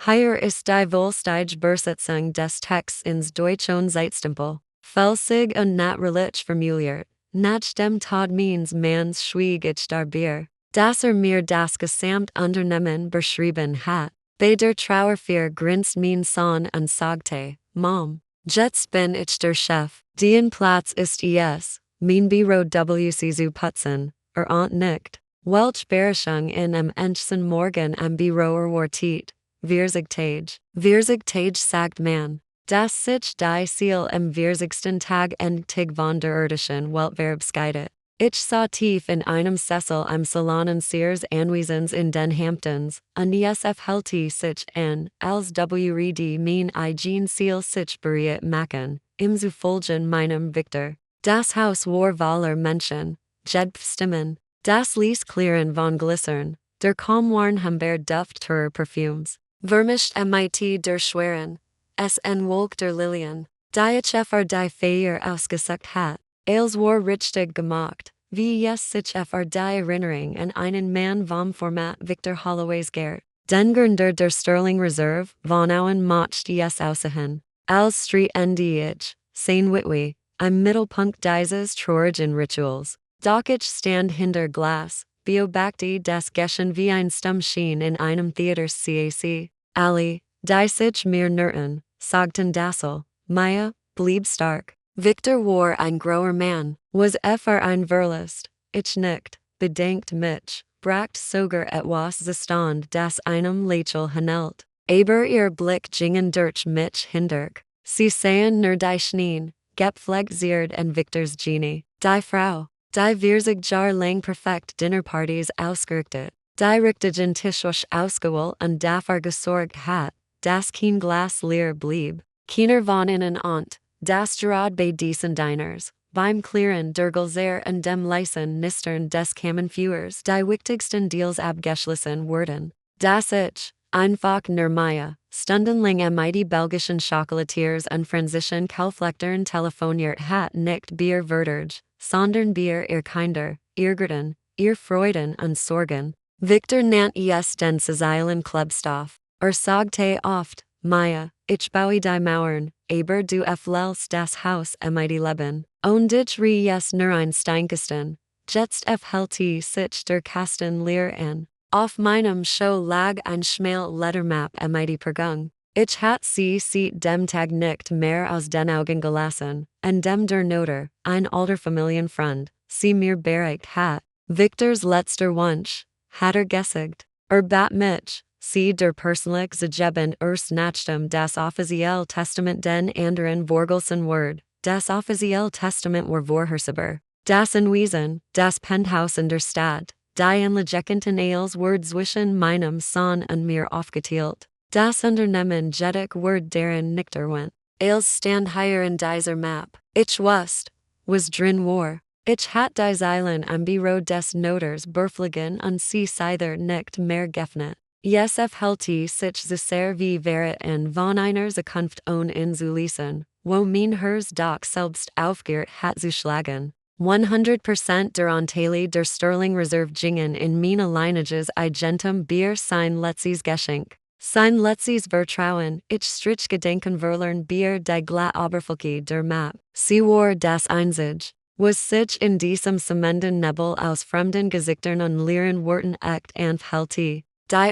Hier ist die Volstige Übersetzung des Texts ins Deutsch und Zeitstempel. Felsig und natürlich formuliert. Nach dem Tod means mans schwieg ich darüber, dass mir das Gesamtunternehmen beschrieben hat. Bei der Trauerfeier grinst mein Sohn und sagte, Mom, jetzt bin ich der Chef. Dein Platz ist es. Mein Büro wusste zu putzen, und nicht. Welch Überraschung in am Endchen Morgen am Büro erwartet. Vierzigtage sagt man, dass sich die Ziel am vierzigsten Tag endlich von der irdischen Welt verabschiedet. Ich sah tief in einem Sessel am Salon Sears Anwesens in den Hamptons, und es hält sich an, als wrede mein eigen Ziel sich bereit machen, im Zufolgen meinem Victor. Das Haus war voller Menschen, Stimmen, das ließ klirren von Glycern, der kaum warnhambar Duft teurer Perfumes. Vermischt mit der schweren, en Wolk der Lilien, die ich die Feier ausgesucht hat, als war richtig gemacht, wie es sich die Erinnerung an einen Mann vom Format Victor Holloways Gert. Den Gründer der Sterling Reserve, von Auen mocht es aussehen, als Street ich, sein Witwe, im Mittelpunkt dieses traurigen Rituals. Doch ich stand hinter Glas, beobachte das Geschehen wie ein Stummschien in einem Theater cac. Ali, die sich mir nirten, sagten Dassel, Maya, blieb stark. Victor war ein grower Mann, was ein Verlust, ich nicht, bedenkt mich, bracht sogar etwas Zustand das einem Lächel hanelt. Aber ihr Blick gingen durch mich hindurch. Sie sahen nur die Schneen, gepflegt Zierd und Victors Genie, die Frau, die 40 Jahre lang perfekt Dinnerpartys ausgerichtet, die richtigen Tischwäsche ausgewählt und dafür gesorgt hat, dass kein Glas leer blieb. Keiner von ihnen und, das gerade bei diesen Diners, beim Clearen der Gläser und dem leisen Nistern des Kamenführers die wichtigsten Deals abgeschlossen wurden. Das ich, einfach nur Maya, stundenlang am die belgischen Chocolatiers und französischen Kauflektern telefoniert hat nicht Bier Verderge, sondern Bier ihr Kinder, ihr Garten, ihr Freuden und Sorgen. Victor nannt es den sozialen Klebstoff, sagte oft, Maya, ich baue die Mauern, aber du flellst das Haus die Leben. Und ich es nur ein Steinkasten, jetzt hält sich der Kasten leer an. Auf meinem Show lag ein schmal Lettermap die Pergung. Ich hat sie seit dem Tag nicht mehr aus den Augen gelassen, und dem der Noter, ein alter Familienfreund, sie mir bereicht hat. Victors letzter Wunsch, hat gesagt, bat mich, sie der persönlich zugeben nach dem das offizielle Testament den anderen Vorgelsen Word, das offizielle Testament war vorhersehbar, das Anwesen, das Penthouse in der Stadt, die Anlegekenten Ales Word zwischen meinem Sohn und mir aufgeteilt. Das Unternehmen jedoch Word deren nicht erwähnt. Als stand hier in dieser Map. Ich wusste, was drin war. Ich hat die Zeilen am Büro des Noters beflogen und sie seither nicht mehr geöffnet. Es hält sich so sehr wie wäre von einer Zukunft ohne zu lesen, wo mein Herz doch selbst aufgehört hat zu schlagen. 100% der Anteile der Sterling Reserve gingen in meine Lineages gentem Bier sein letztes Geschenk. Sein letztes Vertrauen, ich strich Gedenken verlern Bier die glatt Oberfläche der Map. Sie war das einzig, was sich in diesem semmenden Nebel aus fremden Gesichtern und leeren Worten echt anhält. Die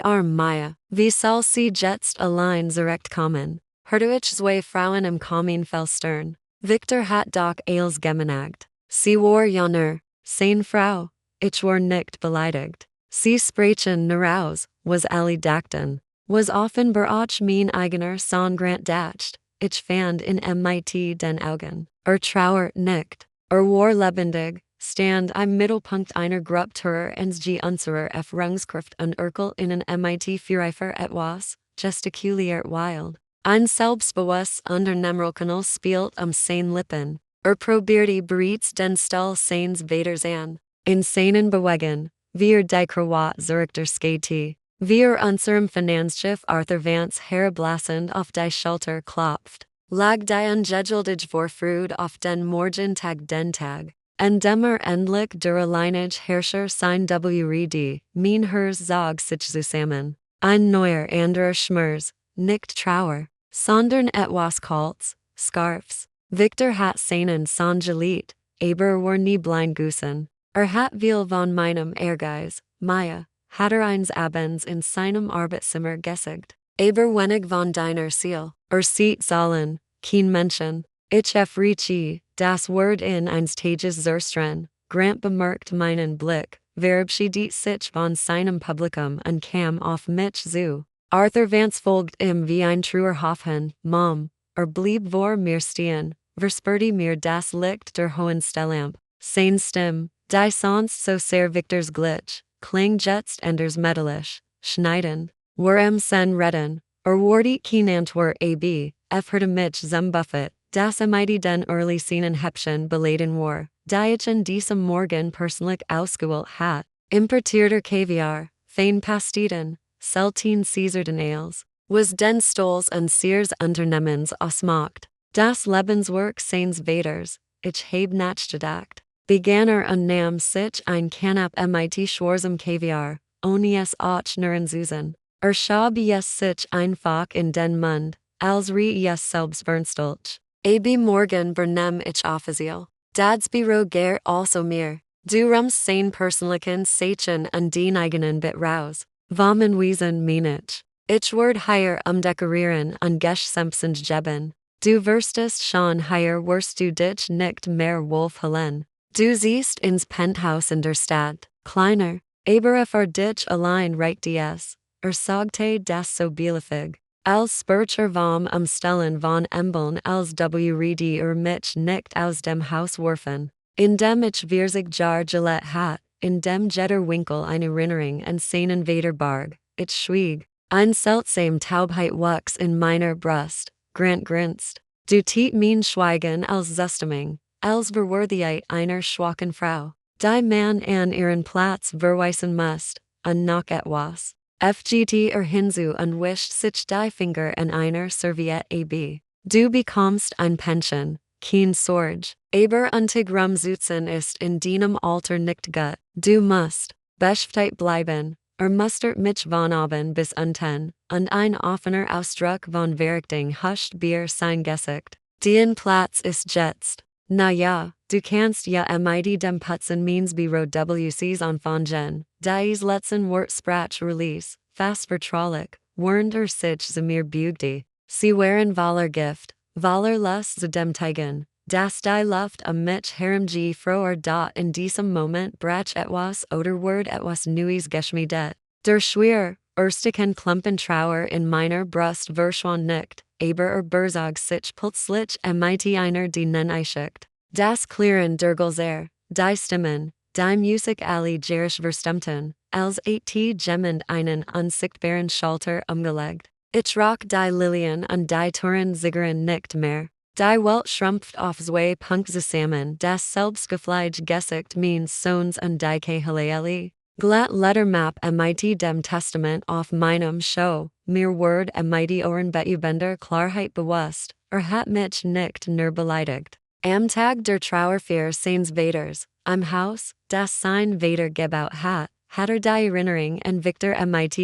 arme Maya, wie soll sie jetzt allein zurechtkommen? Hörte ich zwei Frauen im Kaminfenstern. Victor hat doch als gemenagt. Sie war ja nur, seine Frau, ich war nicht beleidigt. Sie sprechen nur aus, was alle dachten, was offenbar auch mein eigener Sohn Grant dacht. Ich fand in mit den Augen, trauert nicht, war lebendig, stand im Mittelpunkt einer Gruppe ens unserer Rungskraft und Urkel in mit Füreifer etwas, gestikuliert wild. Ein selbstbewusst Unternehmerkanal spielt seine Lippen. Probierte bereits den Stall seines Vaters an. In seinen Bewegen, wir die Krawat zurück der Skate. Wir unserem Finanzchef Arthur Vance herablassend auf die Schulter klopft. Lag die ungegelte Vorfreude auf den Morgentag den Tag. En demmer endlich der alleinige Herrscher sein wrede, mein Herz zog sich zusammen. Ein neuer anderer Schmerz, nicht trauer, sondern etwas Kaltes, scarfs. Victor hat seinen Sohn geliebt, aber war nie blind gewesen. Hat viel von meinem Ehrgeiz, Maya, hat eins abends in seinem Arbeitszimmer gesagt. Aber wenig von deiner Ziel, sieht sollen, kein Menschen. Ich rieche, das Wort in eins Tages zerstren, Grant bemerkt meinen Blick, verabschiedet sich von seinem Publikum und kam auf mich zu. Arthur Vance folgt ihm wie ein truer Hoffmann, Mom, blieb vor mir stehen, versperrte mir das Licht der hohen Stellamp. Seine Stimme, die sonst so sehr Victors glitch, klingt jetzt enders metallisch, schneiden. War sen redden, wurde kein Antwort ab, hörte mich zum Buffet, das den early Szenen Häppchen beladen war, die ich in diesem Morgen persönlich ausgewählt hat, importierter Kaviar, fein Pasteten, selten Caesarden Ales, was den Stolz und Sears Unternehmens ausmacht. Das Lebenswerk seines Vaters, ich hab nachgedacht, begann und nahm sich ein Kanap mit schwarzem Kaviar, ohne es auch nur Susan. Schab es sich einfach in den Mund, als rie es selbst Bernstolch. Morgen vernehm ich offiziell. Das Büro gehört also mir. Du sein persönlichen Seichen und den eigenen Bit raus. Wamen wiesen ich. Ich werde hier dekorieren und Geschäftsens geben. Du wirstest schon hier wirst du dich nicht mehr Wolf Helen. Du siehst ins Penthouse in der Stadt, kleiner, aber für dich allein reicht es. Sagte das so bielefig. Als Spurcher vom Stellen von Embeln als wrede mich nicht aus dem Haus werfen. Indem ich virzig Jar Gillette hat, indem jeder Winkel eine Erinnerung an seinen Vater barg, ich schwieg. Ein seltsam Taubheit wuchs in meiner Brust, Grant grinst. Du tiet mein Schweigen als Zustimmung, als Verworthikeit einer schwachen Frau, die man an ihren Platz verweisen musst, und noch etwas. FGT hinzu und wischt sich die Finger an einer Serviette ab. Du bekommst ein Pension, kein Sorge, aber untigrum Zutzen ist in deinem Alter nicht gut. Du musst beschäftigt bleiben, mustert mich von oben bis unten, und ein offener Ausdruck von Verachtung huscht Bier sein Gesicht. Dein Platz ist jetzt. Na ja, du kannst ja mit dem Putzen means Büro WCs anfangen, dies letzten Wort sprach release, fast vertraulich, warnt sich zu mir beugte. Sie waren voller Gift, voller Lust zu dem Teigen, das die Luft mich herumg froher dort in diesem Moment brach etwas oder ward etwas Neues geschmiedet. Der schwer, erstigen Klumpen Trauer in meiner Brust verschwand nicht, aber berzog sich plötzlich mit einer die Neneischickt. Das Klirren der Gulser, die Stimmen, die Musik alle gerisch verstimmten, als gemmend einen unsichtbaren Schalter umgelegt. Ich roch die Lilien und die Touren Ziggern nicht mehr. Die Welt schrumpft auf zwei Punkte zusammen, das selbstgefleige Gesicht meines Sohns und die Kehaleali. Glatt Lettermap mit dem Testament auf meinem Show, mir Word mit Ohren Betubender Klarheit bewusst, hat mich nicht nur beleidigt. Am Tag der Trauerfeier seines Vaters, am Haus, das sein Vater gebaut hat die Erinnerung an Victor mit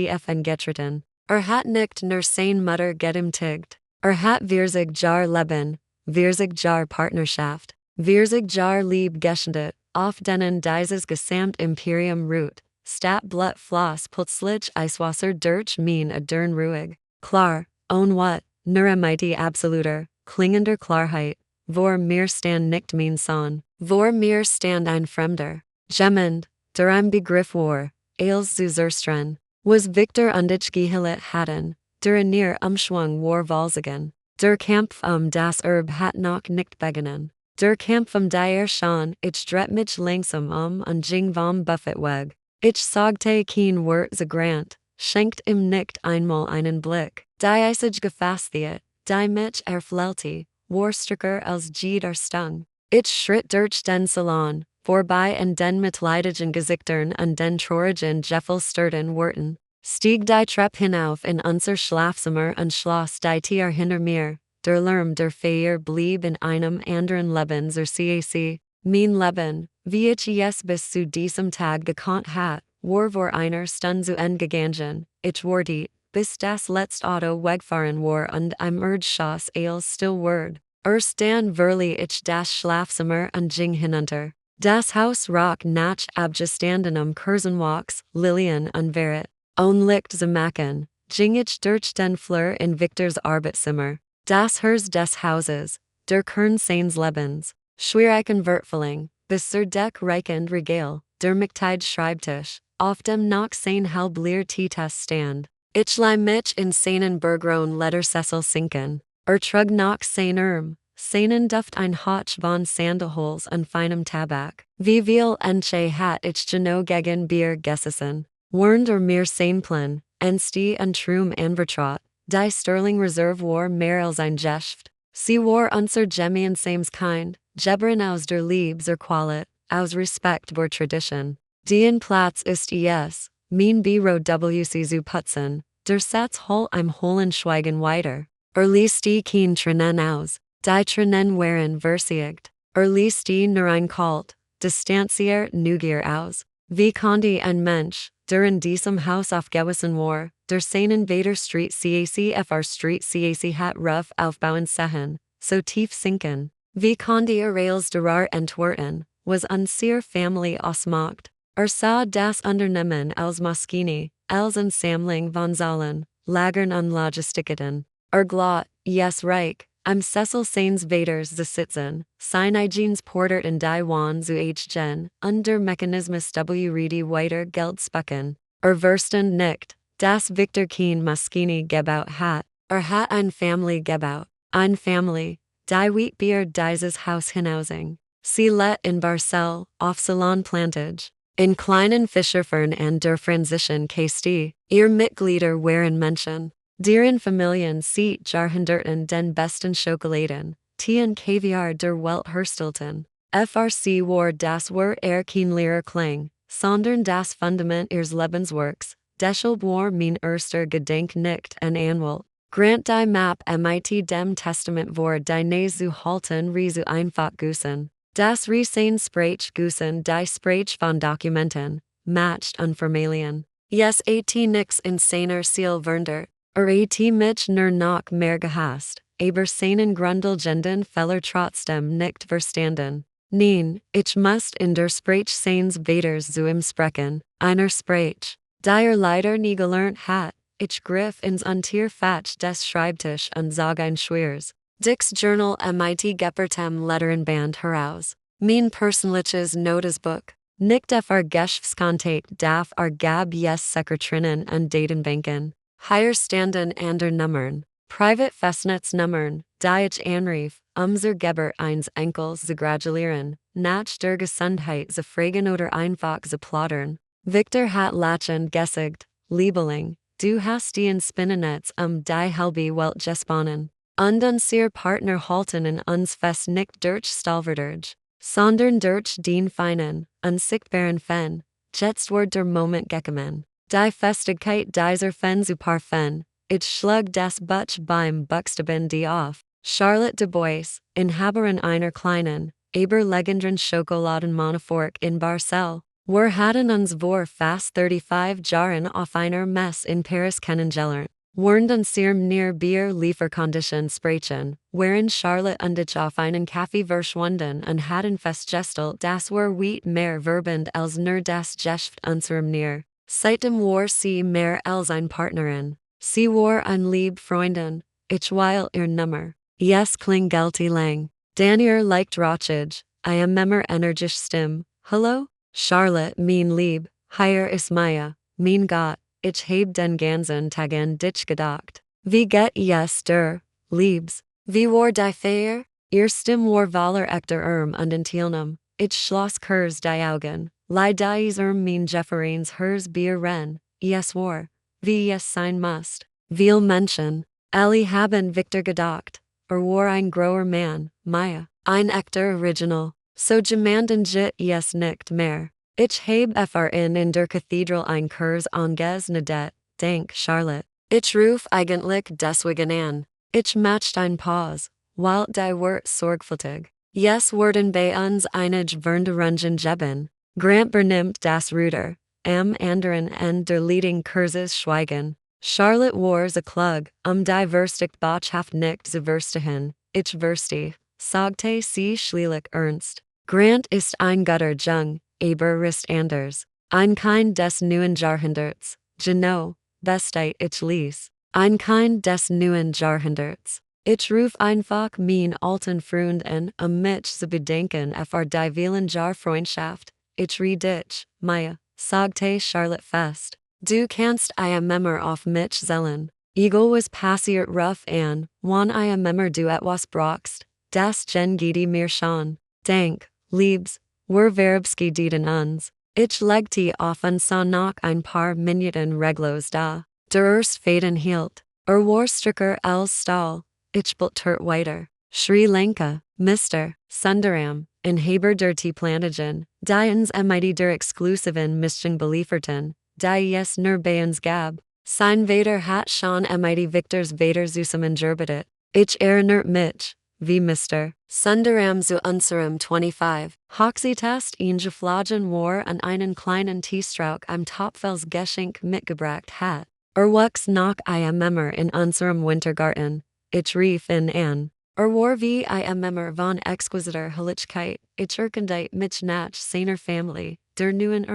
getreten. Hat nicht nur sein Mutter getimtigt. Hat virzig Jar Leben, virzig Jar Partnerschaft, virzig Jar Lieb geschendet, auf denen dieses gesamt Imperium ruht. Stat blut floss plötzlich Eiswasser durch mein Adern ruhig. Klar, ohne what, nur mit absoluter, klingender Klarheit. Vor mir stand nicht mein Sohn, vor mir stand ein Fremder. Gemmend, der ein Begriff war, als zu zerstren, was Victor und ich gehillet hatten, der neer Umschwung war Walsigen. Der Kampf das hat noch nicht begonnen. Der Kampf die schon, ich dreht mich langsam und ging vom Buffet weg. Ich sagte kein Wort zu Grant, schenkt ihm nicht einmal einen Blick. Die eisig gefasstiet, die mich erflellte, war stärker als jeder Stung. Ich schritt durch den Salon, vorbei an den mitleidigen Gesichtern und den traurigen geflüsterten Worten, stieg die Treppe hinauf in unser Schlafzimmer und schloss die Tür hinter mir. Der Lärm der Feier blieb in einem anderen Leben zur CAC. Mein Leben, wie ich es bis zu diesem Tag gekannt hat, war vor einer Stunde zu Ende gegangen. Ich wurde, bis das letzte Auto wegfahren war und im Erdgeschoss alles still ward. Erst dann verlie ich das Schlafzimmer und ging hinunter. Das Haus roch nach abgestandenem Kurzenwachs, Lilien und Verret. Und Licht zu machen, ging ich durch den Flur in Victors Arbeitszimmer. Das Herz des Hauses, der Kern seines Lebens, schwierigen Vertfelling, bis zur Deck reichend Regal, der Michtide Schreibtisch, auf dem noch sein halblier Titas stand. Ich lie mich in seinen Bergron Ledersessel sinken, trug noch sein seinen Duft ein Hotch von Sandelholz und feinem Tabak. Wie viel Enche hat ich genau gegen Bier gesessen, warnd mir Seinplan, Ensti und Trum anvertraut, die Sterling Reserve war mehr als ein Geschäft. Sie war unser gemeinsames Kind, Gebern aus der Liebe zur Qualität, aus Respekt vor Tradition. Dein Platz ist es, mein Büro wc zu putzen, der Satz hol im hohlen Schweigen weiter. Ließ die Kien Tränen aus, die Tränen waren versiegt. Ließ die nur ein kalt, distanziert Neugier aus. Wie konnte ein Mensch, der in diesem Haus aufgewiesen war, der seinen Vader Street CACFR Street CAC hat rough aufbauen sehen, so tief sinken? Wie konnte als darar entwerten, was unsere Familie ausmacht? Sah das Unternehmen als Maschine, als Ansammlung von Zahlen, Lagern und Logistikketten. Glot, yes reich, am Cecil seines Vaders zu sitzen, sein eigenes Portert in die Wan zu Gen, der Mechanismus ready weiter Geld specken. Verstand nicht, das Victor Keen Maschine gebaut hat, hat ein Family gebaut, ein Family, die Wheatbier dieses Haus hinausing. Sie let in Barcel, auf Salon Plantage. In kleinen Fischerfern and der Franzischen KST, ihr Mitglieder waren Menschen. Deren Familien sieht Jahrhunderten den besten Schokoladen, Tee und Kaviar der Welt herstelten. FRC war das war kein leerer Klang, sondern das Fundament ihres Lebenswerks, deshalb war mein erster Gedenk nicht ein Anwalt. Grant die Map mit dem Testament vor die Nähe zu halten zu einfach gussen. Das Resein Sprach gussen die Sprach von Dokumenten, matcht unformalien. Yes nix in seiner Ziel vernder, at mich nur noch mehr gehasst, aber seinen Grundlegenden Fehler trotzdem nicht verstanden. Nein, ich musst in der Sprach seines Vaters zu ihm sprechen, einer Sprach, die leider nie gelernt hat. Ich griff ins Unterfach des Schreibtisch und zog ein schweres, Dick's Journal mit Geppertem Letterenband heraus. Mein persönliches Notizbuch, nicht Geschäftskontakte darf gab yes Sekretärinnen und Datenbanken. Hier standen andere Nummern, Private Festnetznummern, die ich anrief, zur Gebert eines Enkels zu gratulieren, nach der Gesundheit zu fragen oder einfach zu plaudern. Victor hat lachend gesagt, Liebeling, du hast die Spinnennetz die halbe Welt gesponnen. Und unser Partner halten in uns fest nicht durch Stalwerdurch, sondern durch den feinen, unsichtbaren Fen, jetzt wird der Moment gekommen. Die Festigkeit dieser Fen zu parfen, ich schlug das Buch beim Buchstaben D auf. Charlotte de Bois, Inhaberin einer kleinen, aber legendären Schokoladenmonofork in Barcel. Wir hatten uns vor fast 35 Jahren auf einer Messe in Paris kennengelernt. Während unserem near Bier Lieferkondition sprechen, während Charlotte und ich auf einen Kaffee verschwunden und hatten festgestellt, dass wir weit mehr verbend als nur das Geschäft unserem near. Seitdem war sie mehr als ein Partnerin. Sie war ein lieb Freundin, ich weil ihr Nummer. Yes klingelte lang. Dan ihr leicht rochig, I memmer energisch Stimme. Hallo? Charlotte, mein Lieb, hier ist Maya, mein Gott, ich heb den ganzen Tag an dich gedacht. Wie geht es dir, Liebs? Wie war die Feier? Ihr Stimme war voller echter und Intilnum. Ich schloss kurz die Augen, dies mein Jefferins Hers Bier ren, es war, wie es sein must. Viel Menschen, alle haben Victor gedacht, war ein grower Mann, Maya, ein echter Original. So gemanden jit es nicht mehr. Ich heb in der Kathedral ein Kurs angesnedet, dank Charlotte. Ich ruf eigentlich deswegen an. Ich macht ein Pause, weil die Wort sorgfältig. Yes werden bei uns einige Veränderungen geben. Grant bernimmt das Ruder, am anderen Ende der Leading Kurses schweigen. Charlotte war's a klug, die Versticht Botschaft nicht zu verstehen, ich verstehe, sagte sie schließlich ernst. Grant ist ein guter Jung, aber ist anders. Ein Kind des neuen Jahrhunderts, genau, beste ich ließ. Ein Kind des neuen Jahrhunderts. Ich ruf einfach mein alten Freund an, mich zu bedenken die vielen Jahr Freundschaft. Ich dich, Maya, sagte Charlotte fest. Du kannst memmer auf mich zählen. Egal was passiert ruf an, wann memmer du etwas brauchst, das geht mir schon. Dank, liebs, werbski dienen uns. Ich legte auf und sah nach ein paar Minuten reglos da. Der erst Faden hielt. War stricker als Stahl. Ich bultert weiter. Sri Lanka, Mr. Sundaram, Inhaber der Plantagen, die uns der exclusiven Mission belieferten, die yes nur Bayens gab. Sein Vader hat schon Victors Vader zusammen gerbetet. Ich erinnert mich, wie Mr. Sundaram zu unserem 25. Hochzeitest eingeflogen war an einen kleinen Teestrauch am Topfels Geschenk mitgebracht hat. Wuchs nach memmer in unserem Wintergarten. Ich rief ihn an. War wie memmer von exquisiter Helligkeit. Ich erkannte mich nach seiner Familie, der neuen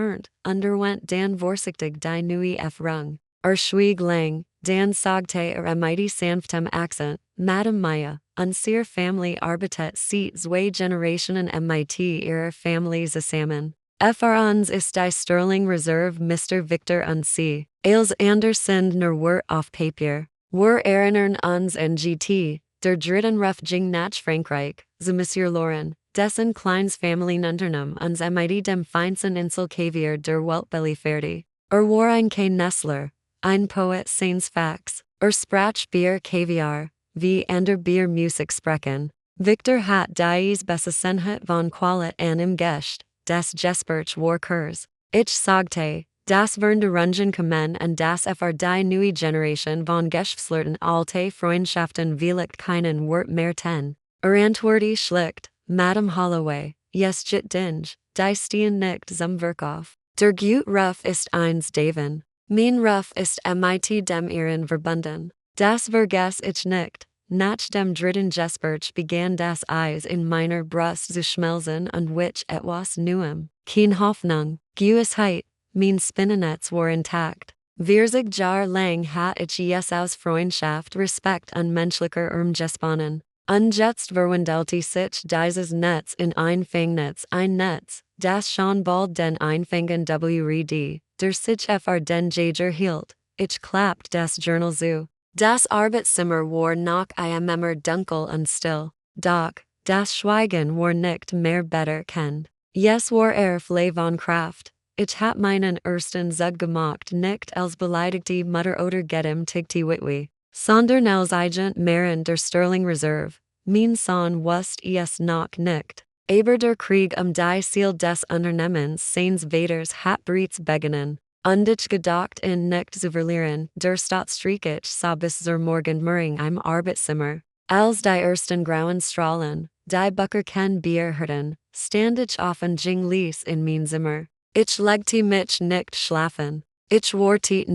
underwent dan vorsichtig die neue Erfahrung. Schwieg lang, dan sagte sanftem Akzent, Madame Maya, unsere Family arbeitet seit 2 Generationen mit ihrer Familie zusammen. Uns ist die Sterling Reserve Mr. Victor und sie, als Andersend nur Wort auf Papier. Wir erinnern uns an GT, der dritten Rufging nach Frankreich, zu Monsieur Lauren, dessen kleines Familienunternehmen uns dem feinsten Inselkaviar der Welt belieferte. War ein Nestler, ein Poet seines Fachs, sprach Bier Kaviar, wie Bier Musik sprechen. Victor hat dies Besessenheit von Qualit an im Gest, das Gespräch war kurz. Ich sagte, das Veränderungen kommen und das die neue Generation von Geschäftsleuten alte Freundschaften vielleicht keinen Wort mehr ten. Antworte schlicht, Madame Holloway, yes jit dinge, die stehen nicht zum Werk auf. Der gut Ruf ist eins Daven. Mein Ruf ist mit dem ihren verbunden. Das vergess ich nicht. Nach dem dritten Gespräch begann das Eis in meiner Brust zu schmelzen und wich etwas Neuem. Kein Hoffnung, Gewissheit, mein Spinnennetz war intakt. 40 Jahre lang hat ich yes aus Freundschaft, Respekt und menschlicher gesponnen. Und jetzt verwandelte sich dieses Netz in ein Fangnetz, ein Netz, das schon bald den Einfangen wrd, der sich den Jager hielt. Ich klappt das Journal zu. Das Arbeitszimmer war noch memmer dunkel und still. Doch, das Schweigen war nicht mehr better kennt. Yes war frei von Kraft. Ich hat meinen ersten Zug gemacht nicht als beleidigte Mutter oder Gedem tigti witwi, sondern als Agent Maren der Sterling Reserve. Mein Sohn wusste es noch nicht. Aber der Krieg die Ziel des Unternehmens seines Vaters hat bereits begonnen. Und ich gedacht nicht zu verlieren, der Stadtstreich sah bis zur Morgenmöring im Arbeitszimmer. Als die ersten grauen Strahlen, die Bucker ken Bier hörten, stand ich auf und ging ließ in mein Zimmer. Ich legte mich nicht schlafen. Ich warte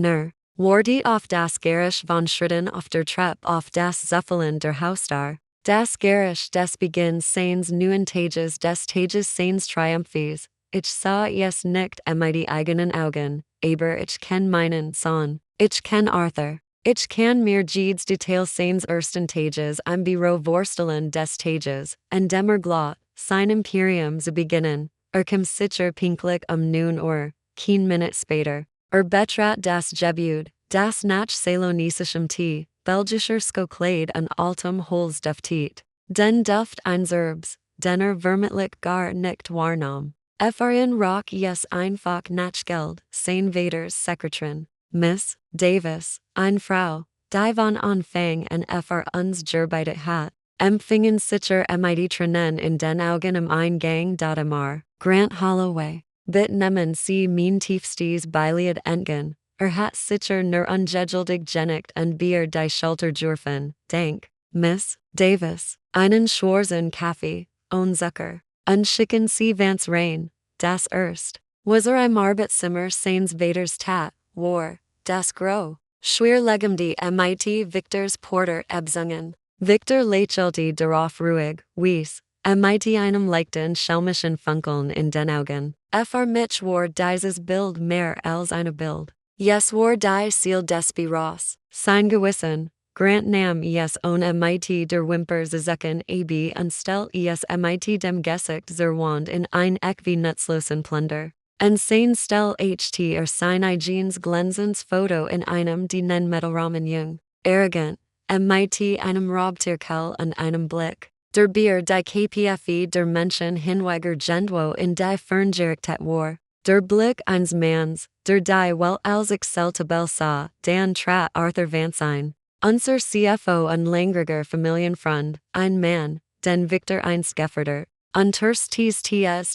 auf das Geräusch von Schritten auf der Treppe auf das Zuffeln der Hausdar. Das Geräusch des Beginns seines neuen Tages des Tages seines Triumphes. Ich sah es nicht mit eigenen Augen, aber ich kenn meinen Sohn. Ich kenn Arthur. Ich kann mir jedes Detail seines ersten Tages im Büro vorstellen des Tages, und dem Glot, sein Imperium zu beginnen. Kom sicher pinklich nun kein Minute später. Betrat das Gebäude, das nach salonisischem Tee, belgischer Skokleid und altem Holz duftet. Den Duft eines Herbs, den vermutlich gar nicht wahrnahm. Rock yes einfach nach Geld, sein Vaters Sekretärin, Miss Davis, eine Frau, die von Anfang an uns gearbeitet hat, empfingen sicher mit Tränen in den Augen Eingang Dadamar, Grant Holloway, bit nehmen sie mein tiefstes Beileid entgegen, hat sicher nur ungeduldig genigt und Bier die Schulter dürfen, Dank, Miss Davis, einen schwarzen Kaffee, ohne Zucker. Und schicken sie vans rein, das erst. Was im Arbeitszimmer seines Vaters tat, war, das Gros. Schwer die mit Victors Porter Ebsungen. Victor lächelte darauf ruhig, wies, mit einem leichten schelmischen Funkeln in den Augen. Mich war dieses Bild mehr als eine Bild. Yes war die Ziel des Büros. Sein Gewissen, Grant nahm es ohne mit der Wimper zucken ab und stellt es mit dem Gesicht zur Wand in ein Eck wie nutzlosen Plunder. Und sein ht sein eigenes glänzendes Foto in einem die nen Mittelrahmen jung. Arrogant, mit einem Raubtierkel und einem Blick. Der Bier die KPFE der Menschen hinweger Gendwo in die Ferngerichtet war. Der Blick eines Manns, der die Welt als Excel-Tabelle sah, dan trat Arthur Vansine. Unser CFO und langriger Familienfreund, ein Mann, den Victor einst gefördert, unterstützt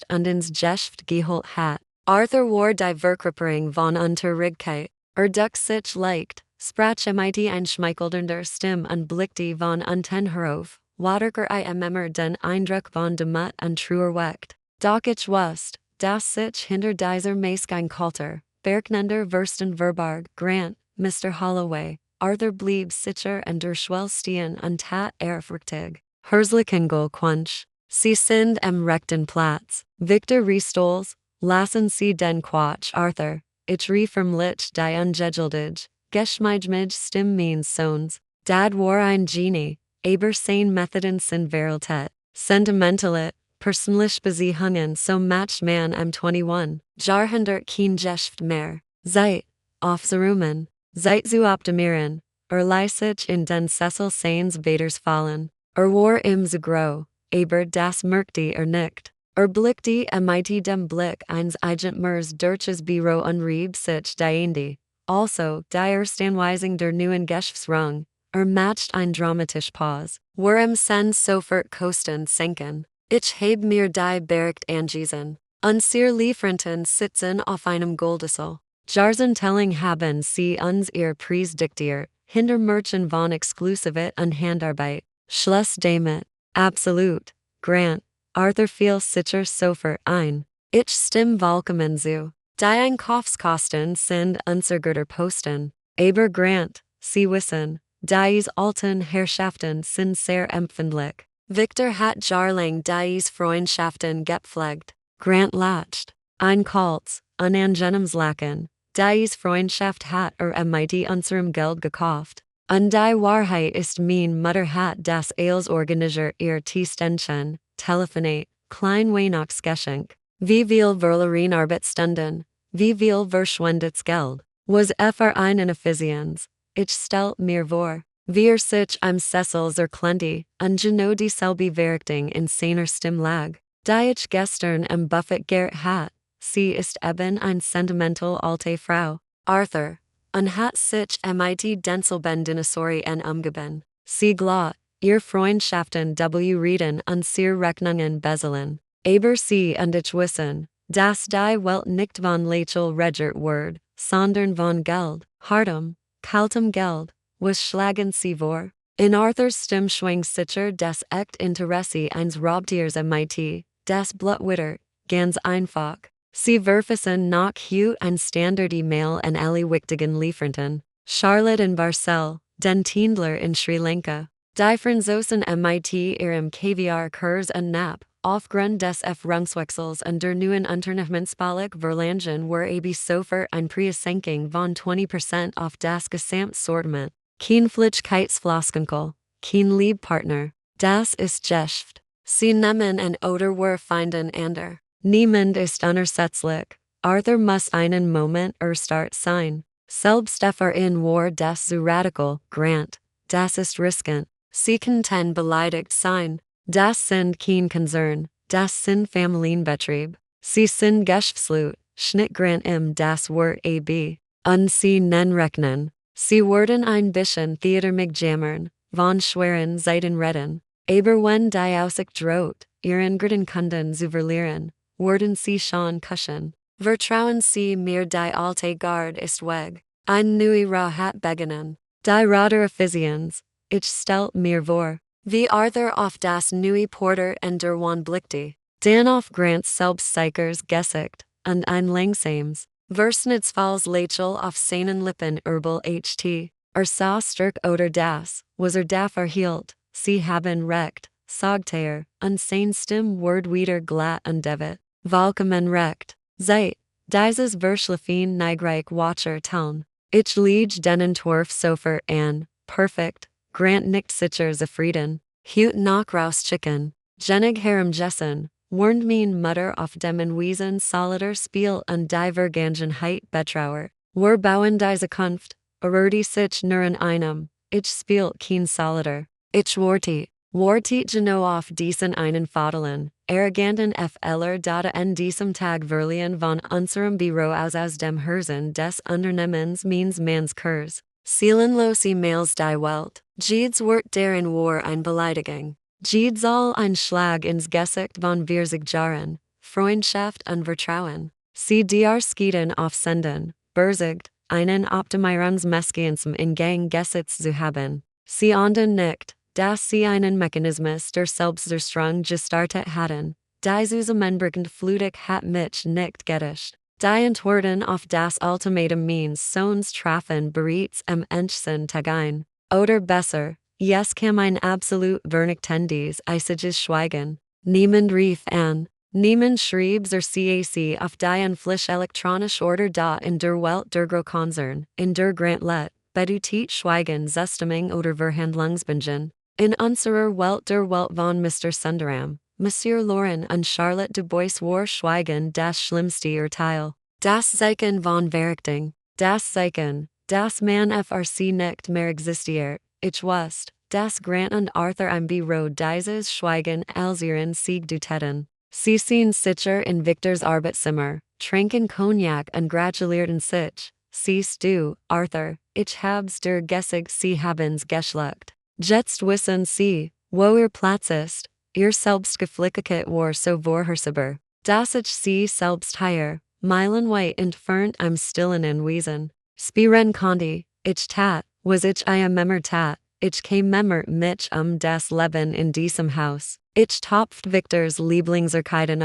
und ins Geschäft geholt hat. Arthur war die Verkörperung von Unterrigkeit, duck sich leicht, sprach mit ein schmeichelnder Stimme und blickte von unten herauf, waderker immer den Eindruck von Demut und Truer weckt. Doch ich wusste, dass sich hinter dieser Maske ein kalter, bergnender Verbarg, Grant, Mr. Holloway. Arthur blieb sicher und der Schwell stehen und tat richtig. Herzlichen Glückwunsch. Sie sind am rechten Platz. Victor Riestols, lassen Sie den Quatsch, Arthur. Ich refirmlich die ungegeldig, geschmeidmig Stimme meines Sohns. Dad war ein Genie, aber seine Methoden sind Veritat. Sentimentale, persönlich Beziehungen so macht man am 21. Jahrhundert kein Geschäft mehr. Seid aufzuräumen. Seid zu optimieren, leisig in den Sessel seines Vaters fallen, war im zu groß, aber das merkte nicht. Blickte mit dem Blick eines Eigentümers durch Büro und rieb sich die Hände. Also, die Erstanweisung der neuen Geschäftsrang, macht ein dramatisch Pause. Warum sen sofort Kosten senken? Ich heb mir die Bericht angewiesen. Unsere Lieferanten sitzen auf einem Goldesel. Telling haben sie uns ihr Preis diktiert, hinter Merchen von Exklusivität und Handarbeit. Schluss damit. Absolut. Grant. Arthur fiel sicher sofort ein. Ich stimme vollkommen zu. Die Einkaufskosten sind unser Posten. Aber Grant, Sie wissen, dies alten Herrschaften sind sehr empfindlich. Victor hat jahrelang dies Freundschaften gepflegt. Grant lacht. Ein Kalts, unangenehmes Lachen. Dies Freundschaft hat mit unserem Geld gekauft. Und die Wahrheit ist mein Mutter hat das als Organizer ihr Tiestenchen, Telefonat, klein Weihnachtsgeschenk. Wie viel verloren Arbeitsstunden, wie viel verschwendetes Geld, was eine Effizienz. Ich stellt mir vor, wir sich am Sessel zerklenti, und genau dieselbe Verrichtung in seiner Stimme lag, die ich gestern am Buffet gehört hat. Sie ist eben ein sentimental alte Frau. Arthur. Und hat sich mit Denselben Dinosaurien umgeben. Sie glaubt, ihr Freundschaften reden und sehr Rechnungen bezahlen. Aber sie und ich wissen, dass die Welt nicht von Lächel regert wird, sondern von Geld, hartem, kaltem Geld, was schlagen sie vor? In Arthurs Stimme schwingt sicher des echt Interesse eines Raubtiers mit, des Blutwitter, ganz einfach. Sie verfassen nach Hut ein Standard-E-Mail an alle wichtigen Lieferanten. Charlotte in Barcel, den Tindler in Sri Lanka. Die Franzosen mit ihrem Kaviar-Kurs und Nap, aufgrund des Rungswechsels und der neuen Unternehmenspolitik Verlangen war sofort ein Preissenkung von 20% auf das Gesamtsortiment. Kein Flüchtigkeitsfloskenkel, kein Liebpartner. Das ist Geschäft. Sie nehmen an oder wir finden ander. Niemand ist unersetzlich. Arthur muss einen Moment Start sein. Selbst in war das zu radical, Grant. Das ist riskant. Sie könnten beleidigt sein. Das sind kein Konzern. Das sind Familienbetrieb. Sie sind Geschäftsleute. Schnitt Grant das Wort ab. Und sie nen rechnen. Sie werden ein bisschen Theater jammern, von schweren Seiten reden. Aber wenn die Aussicht droht, ihren guten Kunden zu verlieren, werden sie schon kuschen. Vertrauen Sie mir die alte Guard ist weg. Ein neuer hat begonnen. Die Radar Effizienz. Ich stellt mir vor, wie Arthur auf das neue Porter und der Wand blickte. Dann auf Grants Selbstsichers Gesicht und ein langsames, Versnitsfalls Lachel auf seinen Lippen Herbal HT. Sah Stirk oder das, was dafür hielt, sie haben recht, sagte und sein Stimm Word wieder glatt und devet. Vollkommen recht. Zeit, dieses Verschlafen Neigreich Watcher teln. Ich liege den Entwurf sofer an, perfect, grant nicht sicher zufrieden. Hut nach rauschicken. Jenig herem Jessen, warnt mein Mutter auf dem Wiesen solider Spiel und Divergengenheit betrauer. Wir bauen diese Kunft, erurti sich nur in einem, ich spielt kein solider. Ich warti genau auf diesen einen Fadelen, arroganten FLer data en diesem Tag verlieren von unserem Büro aus dem Herzen des Unternehmens means mans Kurs. Seelenlos E-Mails die Welt. Jedes Wort darin war ein Beleidigung. Jedes all ein Schlag ins Gesicht von Verzigjahren, Freundschaft und Vertrauen. Sie Skieden aufsenden, berzigt, einen Optimierungsmechanismus in Gang gesetzt zu haben. Sie ahnden nicht, dass sie einen Mechanismus der Selbstzerstörung gestartet hatten. Die zusammenbrechend flutig hat mich nicht gedacht. Die Antworten auf das Ultimatum means Sohns trafen bereits am Endsten Tagein. Oder besser, es kam ein absolut vernachtendes eisiges Schweigen. Niemand rief an. Niemand schrieb CAC auf die Flisch elektronisch Order da in der Welt der Großkonzern, in der Grantlet, bedutit Schweigen Zustimmung oder Verhandlungsbingen. In unserer Welt der Welt von Mr. Sundaram, Monsieur Lauren und Charlotte du Bois war Schweigen das schlimmste Urteil. Das Zeichen von Verachtung, das Zeichen, dass man FRC nicht mehr existiert, ich wusste, dass Grant und Arthur im Büro dieses Schweigen als ihren Sieg täten. Sie sind sicher in Victors Arbeitszimmer, tranken Cognac und gratulierten sich. Siehst du, Arthur, ich hab's dir gesagt, sie haben's geschluckt. Jetzt wissen sie, wo ihr Platz ist, ihr Selbstgeflickeit war so vorhersehbar, dass ich sie selbst hier, meilenweit entfernt im Stillen Wiesen. Spiren konnte, ich tat, was ich memmer tat, ich memmer mich das Leben in diesem Haus. Ich topft Victors Lieblingserkeiten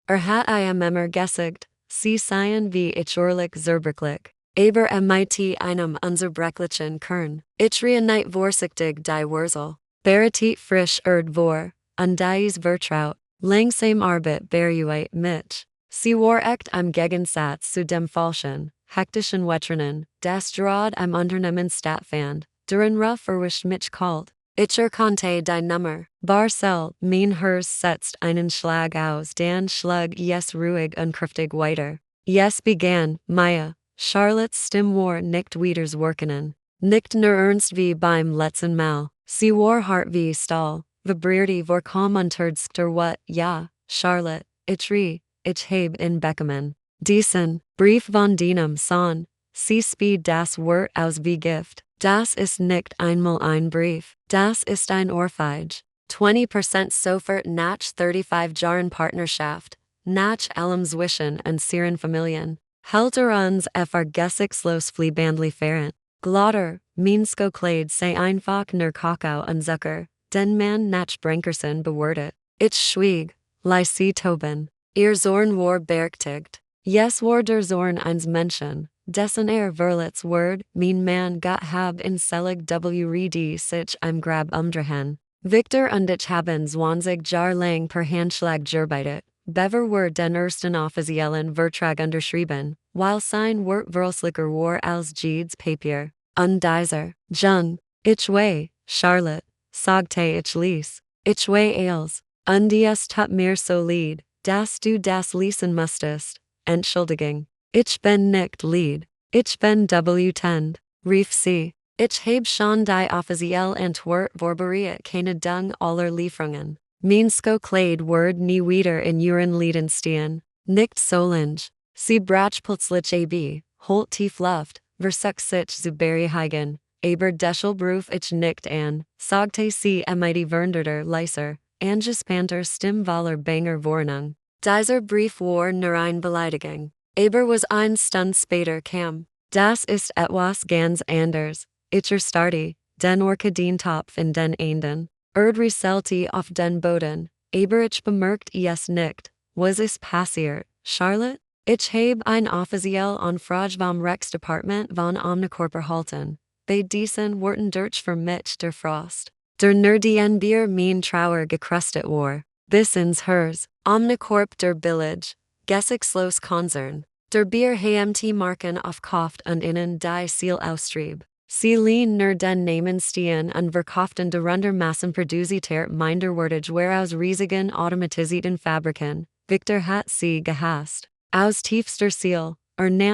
hat memmer gesagt, sie seien wie ich urlich zerbrechlich. Aber mit einem unzerbrechlichen Kern. Ich nicht vorsichtig die Wurzel. Beritit frisch vor, und dies Vertraut, langsam Arbeit beruhigt mich. Sie war echt im Gegensatz zu dem falschen, hektischen Wettrennen, das gerade im Unternehmen stattfand, deren Ruf mich kalt. Ich erkannte die Nummer. Barcel, mein Herz setzt einen Schlag aus, dann schlug es ruhig und kräftig weiter. Es begann, Maya. Charlottes Stimme war nicht wiederzuerkennen. Nicht nur ernst wie beim letzten Mal. Sie war hart wie Stahl, vibrierte vorkommen unterdskter what, ja, Charlotte, ich heb in Beckemann. Diesen Brief von deinem Sohn, sie spied das Wort aus wie Gift. Das ist nicht einmal ein Brief, das ist ein Ohrfeige. 20% sofort nach 35 Jahren Partnerschaft, nach allem zwischen und ihren Familien. Hält uns gesichtslos fliehbandlich fern. Glotter, Minsko Kleid sei einfach nur Kakao und Zucker, den man nach Brinkerson bewertet. Ich schwieg, ließ sie toben. Ihr Zorn war berechtigt. Yes war der Zorn eines Menschen, dessen Verletz Word, mein Mann got hab in selig wrd sich im Grab umdrehen. Victor und ich haben 20 Jahr lang per Handschlag gearbeitet. Bever word den ersten offiziellen Vertrag unterschrieben, while sein Wort veröffentlicher war als jedes Papier. Und dieser, Jung, ich way, Charlotte, sagte ich ließ, ich way als, und es tut mir so leid, dass du das lesen musstest, Entschuldigung, ich bin nicht leid, ich bin wütend, rief sie, ich heb schon die offizielle Antwort vorbereitet, keine Dung aller Lieferungen. Minsko Kleid Word nie wieder in Uren Lieden stehen, nicht so lang. Sie brach plötzlich ab, holt tief Luft, versucht sich zu beruhigen, aber deschel Beruf ich nicht an, sagte sie mit veränderter leiser, angespannter Stimme voller banger Warnung. Dieser Brief war nur eine Beleidigung, aber was eine Stunde später kam. Das ist etwas ganz anders, ich starte, den Orchideen-Topf in den Enden. Reselte auf den Boden, aber ich bemerkt es nicht. Was ist passiert, Charlotte? Ich habe ein Offiziell on Frage vom Rechtsdepartement von Omnicorp erhalten. Bei diesen Worten durch für mich der Frost. Der nur die Bier mein Trauer gekrustet war. Bis ins Herz. Omnicorp der Billig. Gesichtslos Konzern. Der Bier HMT Marken aufkauft und innen die Seal austrieb. Sie lehnen nur den Namen stehen und verkauften darunter Massenproduziter minderwertig aus riesigen automatisierten Fabriken. Victor hat sie gehasst. Aus tiefster Seal,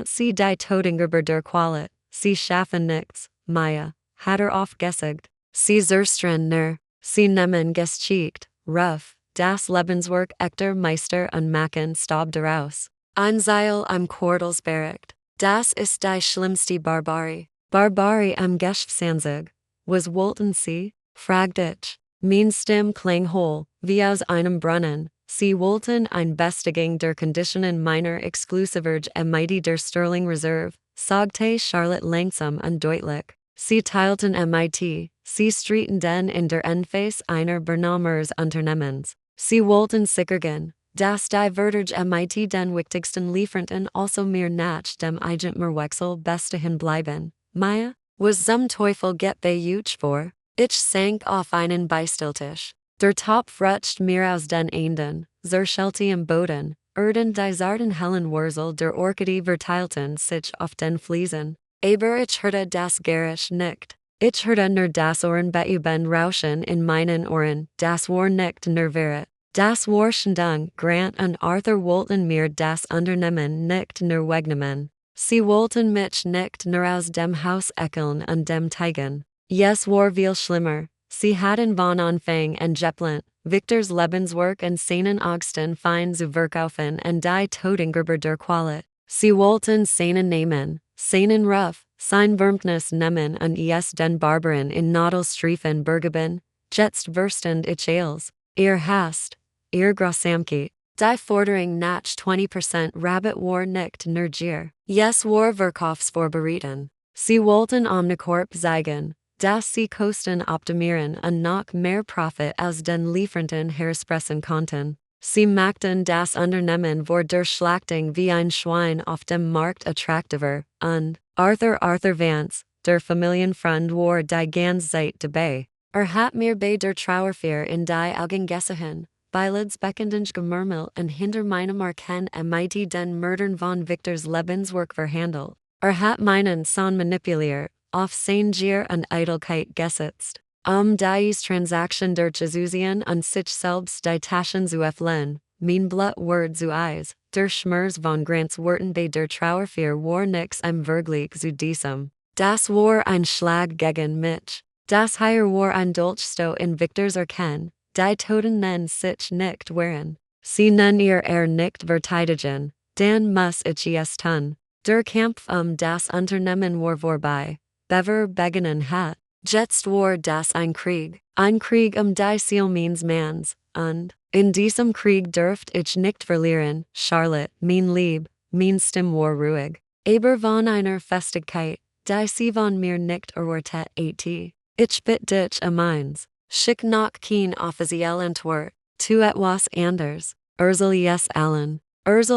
sie die Totengeber der Qualit, sie schaffen nichts, Maya, hat aufgesagt. Sie zerstren sie nehmen geschicht, rough, das Lebenswerk echter Meister und machen Staub daraus. Ein Seil am Quartelsbergt, das ist die schlimmste Barbarie. Barbarie am Geschäftsanzug. Was wollten sie? Fragt ich. Mein Stimm klang hohl, wie aus einem Brunnen. Sie wollten ein Bestigung der Konditionen meiner Exklusivierge MIT der Sterling Reserve, sagte Charlotte langsam und deutlich. Sie teilten MIT, sie strieten den in der Endphase einer Bernamers Unternehmens. Sie wollten sichern, dass die Verderge MIT den wichtigsten Lieferanten also mehr nach dem Eigentümerwechsel bestehen bleiben. Maya, was zum Teufel geht bei euch vor? Ich sank auf einen Beisteltisch. Der Topf rutscht mir aus den Enden, zerschellte im Boden, die zarten hellen Wurzel der Orchidee verteilten sich auf den Fliesen. Aber ich hörte das Gerisch nicht. Ich hörte nur das Ohrenbeben rauschen in meinen Ohren, das war nicht nur Wahrheit. Das war Schindung, Grant und Arthur wollten mir das Unternehmen nicht nur wegnehmen. Sie wollten mich nicht nur aus dem Haus ekeln und dem Teigen. Es war viel schlimmer. Sie hatten von Anfang an geplant, Victors Lebenswerk und seinen Augsten fein zu verkaufen und die Totengeber der Qualit. Sie wollten seinen Namen, seinen Ruf, sein Wurmtnis nehmen und es den Barbaren in Nadelstreifen bergeben. Jetzt verstand ich alles. Ihr Hast, ihr Grossamkeit. Die Forderung nach 20% Rabatt war nicht nur gier. Es war Verkaufsvorbereiten. Sie wollten Omnicorp zeigen, dass sie Kosten optimieren und noch mehr Profit aus den Lieferanten herauspressen konnten. Sie machten das Unternehmen vor der Schlachtung wie ein Schwein auf dem Markt attraktiver, und Arthur Vance, der Familienfreund war die ganze Zeit dabei. Hat mir bei der Trauerfeier in die Augen gesehen. Beileids beckendend Gemurmel und hinter meinem Arken MIT den Mördern von Victors Lebenswerk verhandelt. Hat meinen Sohn manipuliert, auf sein Gier und Eitelkeit gesetzt. Dies Transaction der Jesusian und sich selbst die Taschen zu öffnen, mein Blut ward zu Eis, der Schmerz von Grants Worten bei der Trauerfeier war nix im Vergleich zu diesem. Das war ein Schlag gegen mich. Das hier war ein Dolchstoß in Victors Arken. Die Toten nennen sich nicht wehren. Sie nennen ihr nicht verteidigen, dann muss ich es tun. Der Kampf das Unternehmen war vorbei. Bever beginnen hat. Jetzt war das ein Krieg die Ziel meines Manns, und in diesem Krieg dürft ich nicht verlieren, Charlotte, mein Lieb, mein Stimm war ruhig. Aber von einer Festigkeit, die sie von mir nicht erwartet hat. Ich bitt dich meins. Schick noch kein offiziell Antwort, tu etwas anders.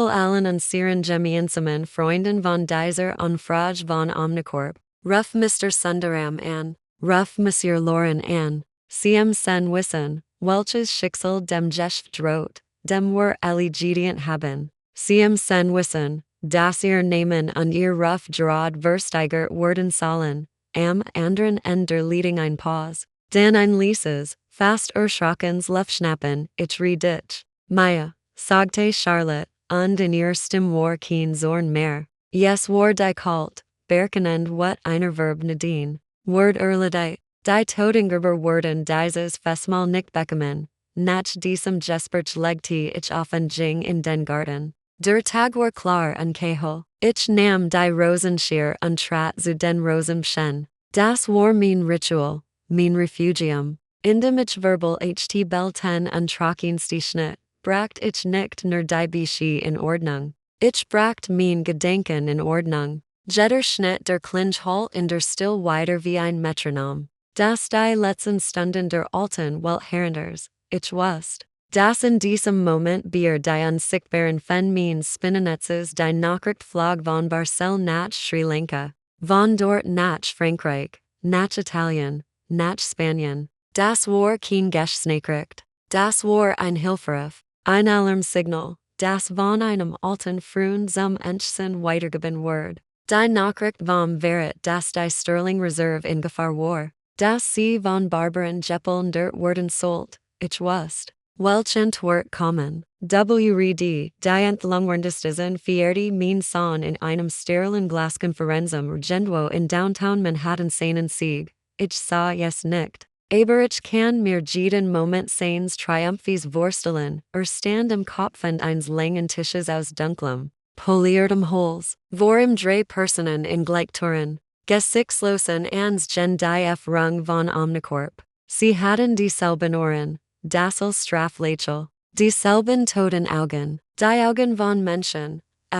Allen und Siren gemeinsamen Freunden von dieser Anfrage von Omnicorp. Ruf Mr. Sundaram an, ruf Monsieur Lauren an. Sie sen wissen, welches Schicksal dem Geschäft droht, dem wir alle gedient haben. Sie sen wissen, dass ihr Namen und ihr Ruf gerad versteigert worden sollen. Am anderen Ende der Leitung ein Pause. Den ein Lieses, fast erschrockens Luftschnappen, ich dich. Maya, sagte Charlotte, und in ihr Stimm war kein Zorn mehr. Es war die kalt, berkenend what einer Verb nadine. Word erledigt, die Totengeber worden dieses Festmahl nicht bekommen. Nach diesem Gespräch legte ich offen ging in den Garten. Der Tag war klar und kehel. Ich nahm die Rosenschere und trat zu den Rosenschen. Das war mein Ritual. Mein Refugium. Indem ich verbal ht belten und trockenste Schnitt, bracht ich nicht nur die Bischi in Ordnung. Ich bracht mein Gedenken in Ordnung. Jeder Schnitt der Klinge halt in der Still weiter wie ein Metronom. Das die letzten Stunden der alten Weltherrenders, ich wusste. Das in diesem Moment Bier die unsichtbaren Phänomens Spinnennetzes die Nachricht flog von Barcel nach Sri Lanka, von dort nach Frankreich, nach Italien, nach Spanien. Das war kein Geschnachricht. Das war ein Hilferuf, ein Alarmsignal, das von einem alten Freund zum Entschen weitergegeben wurde. Die Nachricht vom Verrat, dass die Sterling Reserve in Gefahr war, dass sie von Barbaren Jeppeln dort wurden sollt, ich wusste. Welchen Wort kommen. WRD, die Enthlungwurndistisn Fierte mein Sohn in einem sterilen Glaskonferenzum Regendwo in Downtown Manhattan seinen Sieg. Ich sah es nicht. Aber ich kann mir jeden Moment seines Triumphes vorstellen, stand im Kopf eines langen Tisches aus dunklem, poliertem Holz, worum drei Personen in Gleichturen, gesichtslosen ans Gen die Rung von Omnicorp. Sie hatten dieselben Ohren, dasselbe Straflächel, dieselben toten Augen, die Augen von Menschen, die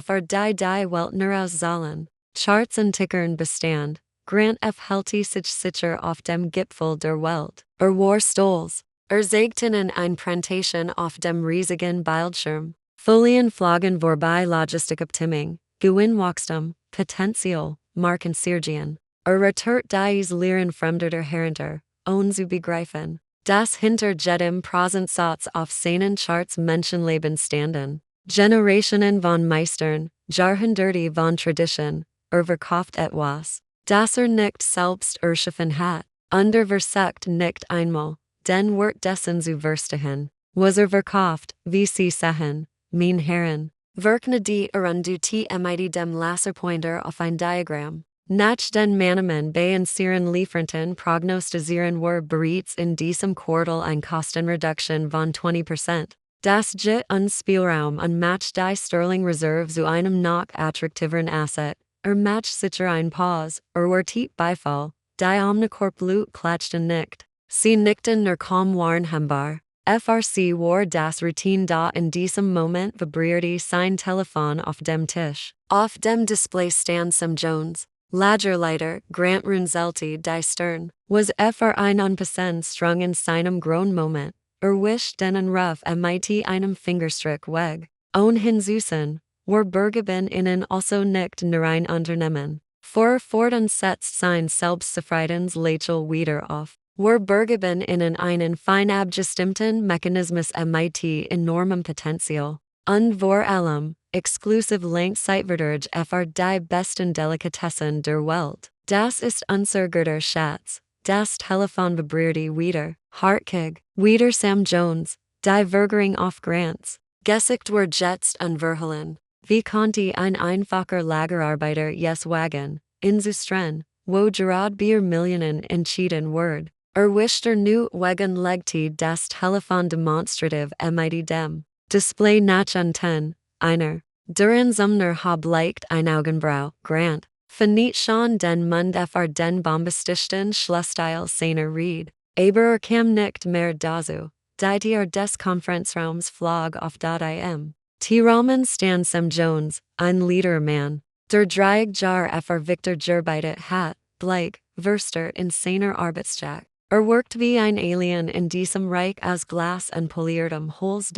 Welt nur aus Zahlen, Charts und Tickern bestand, Grant hält sich sicher auf dem Gipfel der Welt, war stolz, sägten in ein Präsentation auf dem riesigen Bildschirm, Folien flogen vorbei Logistikoptimierung, Gewinnwachstum, Potenzial, Markensiergien, returt dies Lehren fremder Herrenter, ohne zu begreifen, das hinter jedem Prozentsatz auf seinen Charts Menschenleben standen, Generationen von Meistern, Jahrhunderte von Tradition, verkauft etwas, das nicht selbst erschaffen hat, versucht nicht einmal, den Wort dessen zu verstehen, was verkauft, wie sie sehen, mein Herren, wirkne die Arunduti mit dem Laserpointer auf ein Diagramm. Nach den Manemen bei sieren Lieferanten prognostizieren wir bereits in diesem Quartal ein Kostenreduktion von 20%. Das gibt uns Spielraum und macht die Sterling Reserve zu einem noch attraktiveren Asset, macht sicher ein Pause, wartet Beifall, die Omnicorp Blut klatschten nicht. Sie nickten nur kaum wahrnehmbar. FRC war das Routine da in diesem Moment vibrierte sein Telefon auf dem Tisch. Auf dem Display stand Sam Jones. Lagerleiter, Grant Runzelti die Stern, was ein unpassend strung in seinem großen Moment, wischt den Anruf mit einem Fingerstrick weg. Hinzusen, war Bergeben innen also nicht nur ein Unternehmen. Fortan setzt sein Selbstzufriedens Lächel wieder auf. War Bergeben innen einen fein abgestimmten Mechanismus mit enormem Potenzial. Und vor allem, exklusiv Langzeitvertrag die besten Delikatessen der Welt. Das ist unser guter Schatz. Das Telefon vibrierte wieder, hartkig, wieder Sam Jones, die Vergerung auf Grants. Gesicht war jetzt unverhüllen. Wie konnte ein einfacher Lagerarbeiter wagen, in zu stren, wo gerade Bier Millionen entschieden word. Wischter nu wegen legte das Telefon demonstrativ mit dem Display nach unten, einer. Durin Sumner leicht ein Augenbrau, Grant. Finit schon den Mund den bombastischen Schlussteil seiner Rede. Aber kam nicht mehr dazu. Die Tür des Konferenzraums flog auf im. Rahmen stand Sam Jones, ein Leaderman. Der dreieck Jar Victor Gerbeitet hat, Blake, Verster in seiner Arbeitsjack. Workt wie ein Alien in diesem Reich aus Glas und poliertem Holz.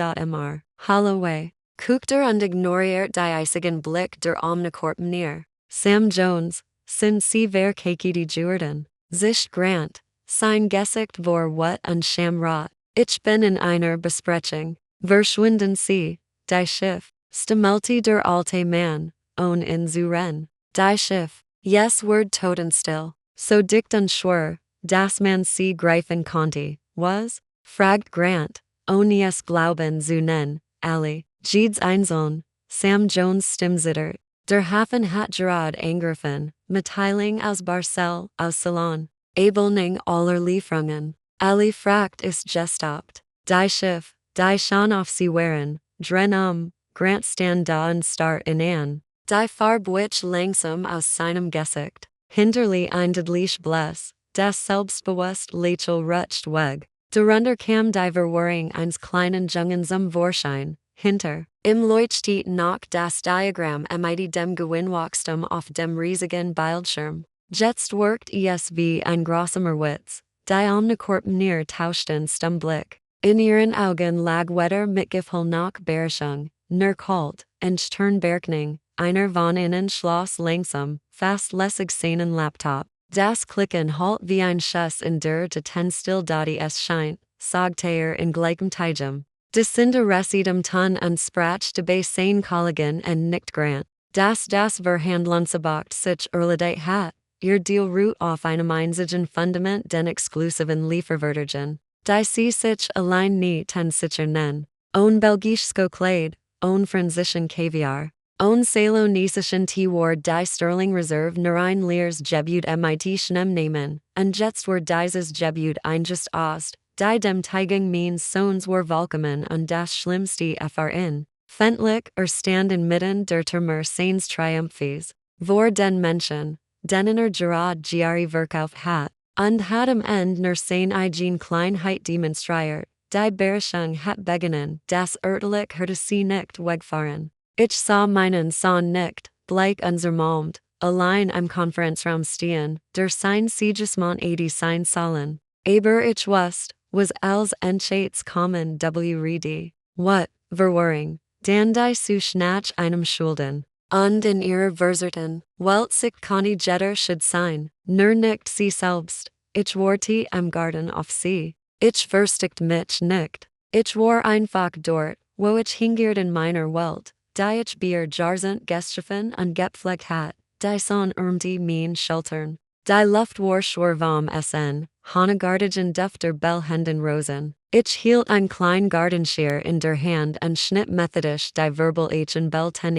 Holloway. Guckt und ignoriert die eisigen Blick der Omnicorp near. Sam Jones, sind sie die Jordan. Sich Grant, sein Gesicht vor what und Shamrot. Ich bin in einer Besprechung. Verschwinden sie, die Schiff. Stammelte der alte Mann, ohne in zu rennen. Die Schiff. Yes word totenstill. So dicht und schwer, dass man sie greifen konnte, was? Fragt Grant, ohne es glauben zu nennen, alle. Jedes einzeln, Sam Jones Stimmzitter, der Hafen hat gerade angegriffen, Mitteilung aus Barcel, aus Salon, Abelning aller Lieferungen, alle Fracht ist gestoppt, die Schiff, die schon auf sie waren, dren Grant stand da und starrt ihn an, die Farbe wich langsam aus seinem Gesicht, hinterlich ein deutlich Bless, das selbstbewusst Lächel rutscht weg, darunter kam die Verwirrung eines kleinen Jungen zum Vorschein. Hinter, im leuchtet noch das Diagramm mit dem Gewinnwachstum auf dem riesigen Bildschirm. Jetzt wirkt es wie ein grausamer Witz. Die Omnicorp tauschten stumm Blick. In ihren Augen lag weder Mitgefühl noch Beherrschung, nur Kalt, und Sternberkning, einer von innen schloss langsam, fast lässig seinen Laptop. Das Klicken halt wie ein Schuss in der den still dadi es scheint, sagte in gleichem Tigem. De Cinderessidem ton und sprach de bei sein Kollegen und nicht Grant. Das Verhandlungsabakt sich erledigt hat, ihr Deal ruht auf einem einzigen Fundament den exklusiven Lieferverträgen. Die sie sich allein nie ten sicher nennen. Ohne belgischsko Kleid, ohne franzischen Kaviar. Ohne salonisischen T-Ward die Sterling Reserve nur ein leers Gebüt mit Schnem nehmen, und jetzt war dieses Gebüt just Ost, die dem Teigung means Sohns war Volkemen und das Schlimmste FRN. Fendlich stand inmitten der Termer seines Triumphes, vor den Menschen, denen gerade verkauft hat, und hat am Ende nur sein eigen Kleinheit demonstriert, die Beherrschung hat begonnen, das örtlich hörte sie nicht wegfahren. Ich sah meinen Sohn nicht, bleich und zermalmt, allein am Konferenzraum stehen, der sein Siegesmann sein sollen. Aber ich wusste, was als Entscheid's kommen wrede. What, Verwaring, dann die zu schnach einem Schulden. Und in ihrer Verserten, Welt sich Conny Jetter should sein, nur nicht sie selbst. Ich warte am Garten auf sie. Ich verstickte mich nicht. Ich war einfach dort, wo ich hingiert in meiner Welt, die ich Bier jarzend geschaffen und gepflegt hat, die Sohn mein Sheltern. Die Luft war schwer warm sn, Honnegartigen Dufter Bellhenden Rosen. Ich hielt ein klein Gartenschere in der Hand und schnitt methodisch die Verbal H in Bell 10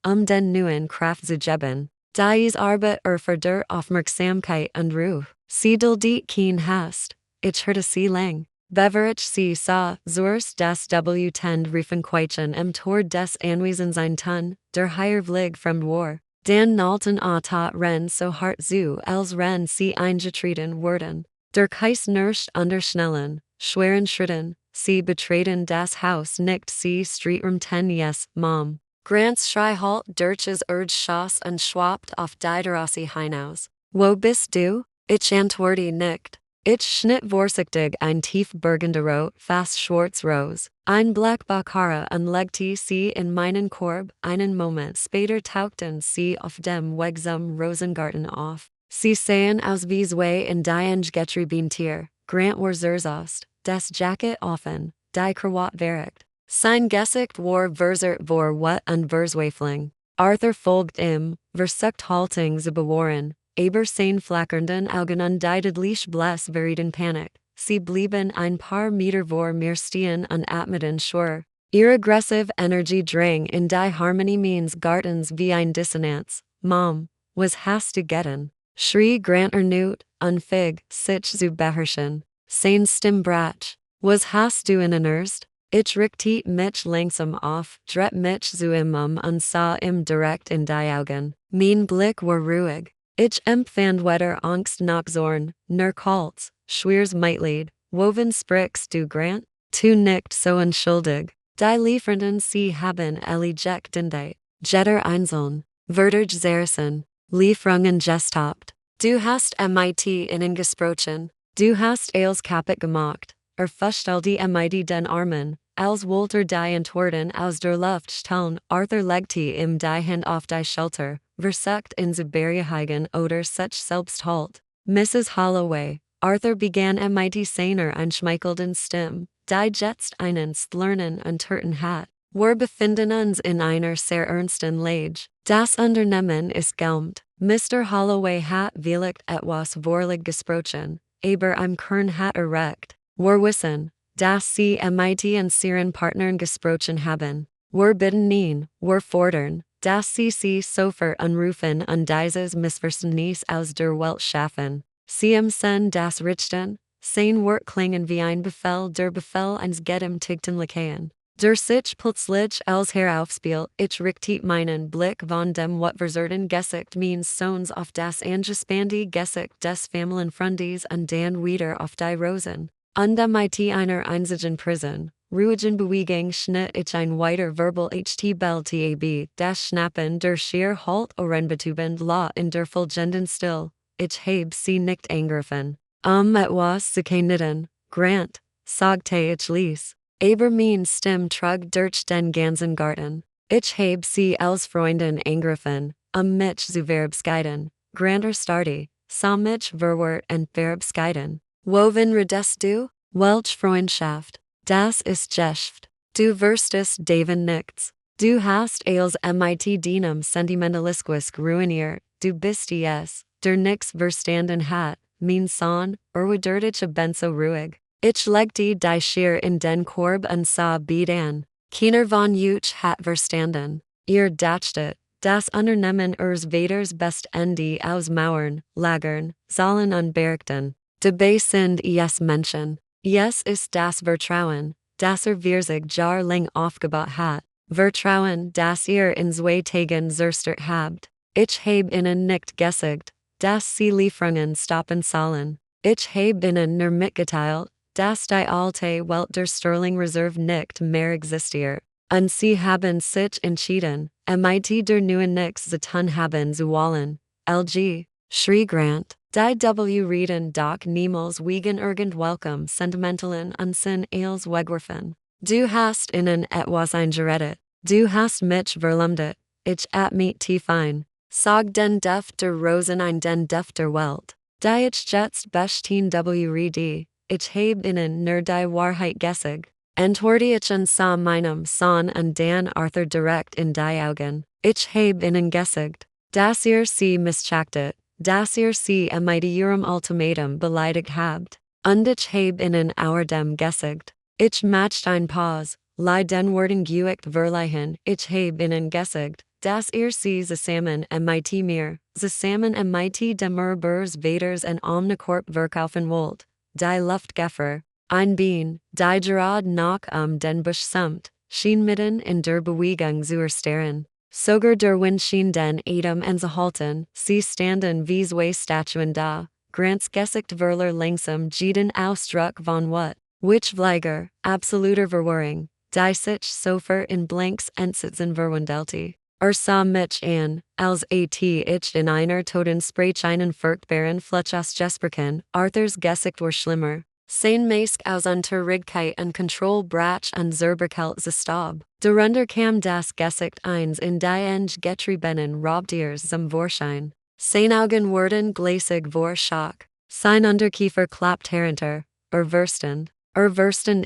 ab, den neuen Kraft zu geben. Dies Arbeit für der Aufmerksamkeit und Ruhe. Sie duldet kein hast. Ich hörte sie lang. Beverich sie sah, zurs das W10 Riefenquetchen Tor des Anwesens ein Ton, der Heiervlig fremd war. Dan nalten tat ren so hart zu, als ren sie eingetreten wurden. Der Keis nirscht unterschnellen, schweren Schritten, sie betreten das Haus nicht sie Streetroom 10 yes, Mom. Grants Schrei halt Dirches Schoss und schwapt auf die Terrasse hinaus. Wo bist du? Ich antworte nicht. Ich schnitt vorsichtig ein tief burgunderrot, fast schwarz Rose, ein Black Baccara und legte sie in meinen Korb, einen Moment später tauchten sie auf dem Wegsam Rosengarten auf. Sie sahen aus wie zwei in die getrieben Tier, Grant war zerzost, das Jacket offen, die Krawatte verrückt. Sein Gesicht war verzert vor wat und verzweifling. Arthur folgt ihm, versucht Haltung zu bewahren, aber sein flackernden Augen undeutlich bless verrieten Panik. Sie blieben ein paar Meter vor mir stehen und atmeten schwer. Ihre aggressive Energie drang in die Harmonie meines Gartens wie ein Dissonanz. Mom, was hast du getan? Schrie Grant erneut, unfähig, sich zu beherrschen. Sein Stimmbrach. Was hast du innerst? Ich richtete mich langsam auf, drehte mich zu ihm und sah ihm direkt in die Augen. Mein Blick war ruhig. Ich empfand weder Angst noch Zorn, nur Kalts, schweres Mitleid. Woven sprichst du, Grant? Tu nicht so unschuldig. Die Liefernden sie haben erledigt die Jetter einzeln, Wörter zerrissen, Lieferungen gestoppt. Du hast mit ihnen gesprochen, du hast alles kaputt gemacht, verstellte mit den Armen, als Walter die Antworten aus der Luft stellen. Arthur legte ihm die Hand auf die Schulter, versucht in zu beruhigen oder sich selbst halt. Mrs. Holloway, Arthur begann mit seiner einschmeichelnden Stimme, die jetzt einen lernen und Turten hat. Wir befinden uns in einer sehr ernsten Lage. Das Unternehmen ist gelähmt. Mr. Holloway hat vielleicht etwas vorlig gesprochen, aber im Kern hat recht. Wir wissen, dass sie mit ihren Partnern gesprochen haben. Wir bitten ihn, wir fordern, dass sie sofort anrufen und dieses Missverständnis aus der Welt schaffen. Sie müssen das richten. Sein Wort klingen wie ein Befehl, der Befehl eines gedämtigten Lakaien. Der sich plötzlich als heraufspiel, ich richtete meinen Blick von dem verserten Gesicht meines Sohns auf das angespannte Gesicht des Familienfreundes und dann wieder auf die Rosen. Und mit einer einzigen Prison, ruhigen Bewegung schnitt ich ein weiter Verbal htbl das Schnappen der Schier halt orenbetubend la in der folgenden Still. Ich habe sie nicht angegriffen. Etwas zu knitten, Grant, sagte ich ließ. Aber mein Stimme trug durch den ganzen Garten. Ich habe sie als Freundin angegriffen, mich zu verabschieden. Grander Starty, sah mich verwirrt und verabschieden. Wohin redest du? Welch Freundschaft? Das ist Geschäft. Du wirst es Daven nichts. Du hast als mit deinem Sentimentalismus ruiniert, du bist es, der nix verstanden hat, mein Sohn, wodurch ich bin so ruhig. Ich legte die Schier in den Korb und sah beid an. Keiner von euch hat verstanden. Ihr dachtet, das Unternehmen ihres Vaters best Ende aus Mauern, Lagern, Zahlen und Bergten. Dabei sind es Menschen. Es ist das Vertrauen, das wir sich jahrelang aufgebaut hat. Vertrauen, das ihr in 2 Tagen zerstört habt. Ich habe ihnen nicht gesagt, dass sie Lieferungen stoppen sollen. Ich habe ihnen nur mitgeteilt, dass die alte Welt der Sterling Reserve nicht mehr existiert. Und sie haben sich entschieden, mit der neuen nichts zu tun haben zu wollen. LG, Schrie Grant, die W reden doch niemals wegen irgendwelchem sentimentalen Unsinn als wegwerfen. Du hast ihnen etwas eingeredet. Du hast mich verleumdet. Ich mich tief ein. Sag den Duft der Rosen ein den Duft der Welt. Die ich jetzt besten W rede. Ich habe ihnen nur die Wahrheit gesagt. Antworte ich und sah meinem Sohn und Dan Arthur direkt in die Augen. Ich habe ihnen gesagt, dass ihr sie missachtet, dass ihr sie mit ihrem Ultimatum beleidigt habt. Und ich habe ihnen außerdem gesagt. Ich machte ein Pause, lie den Worten geübt verleihen. Ich habe ihnen gesagt, dass ihr sie zusammen mit mir, zusammen mit dem Burs Vaters und Omnicorp verkaufen wollt. Die Luftgeffer, ein Bein, die gerade noch den Busch samt, schien mitten in der Bewegung zu erstarren. Sogar der Wind schien den Atem anzuhalten, sie standen wie 2 Statuen da, Grants Gesicht verler langsam jeden Ausdruck von Wut, which Vliger, absoluter Verwirrung, die sich sofort in blanks Entsitzen verwandelte. Sah mich an, als ich in einer toten Sprache einen furchtbaren Fluch aus Jesperken, Arthurs Gesicht war schlimmer. Sein Mask aus Unterrigkeit und Kontroll brach und Zerberkelt zu Staub. Darunter kam das Gesicht eins in die eng getriebenen Raubtiers zum Vorschein. Sein Augen wurden glasig vor Schock. Sein Unterkiefer klappt herunter, verstend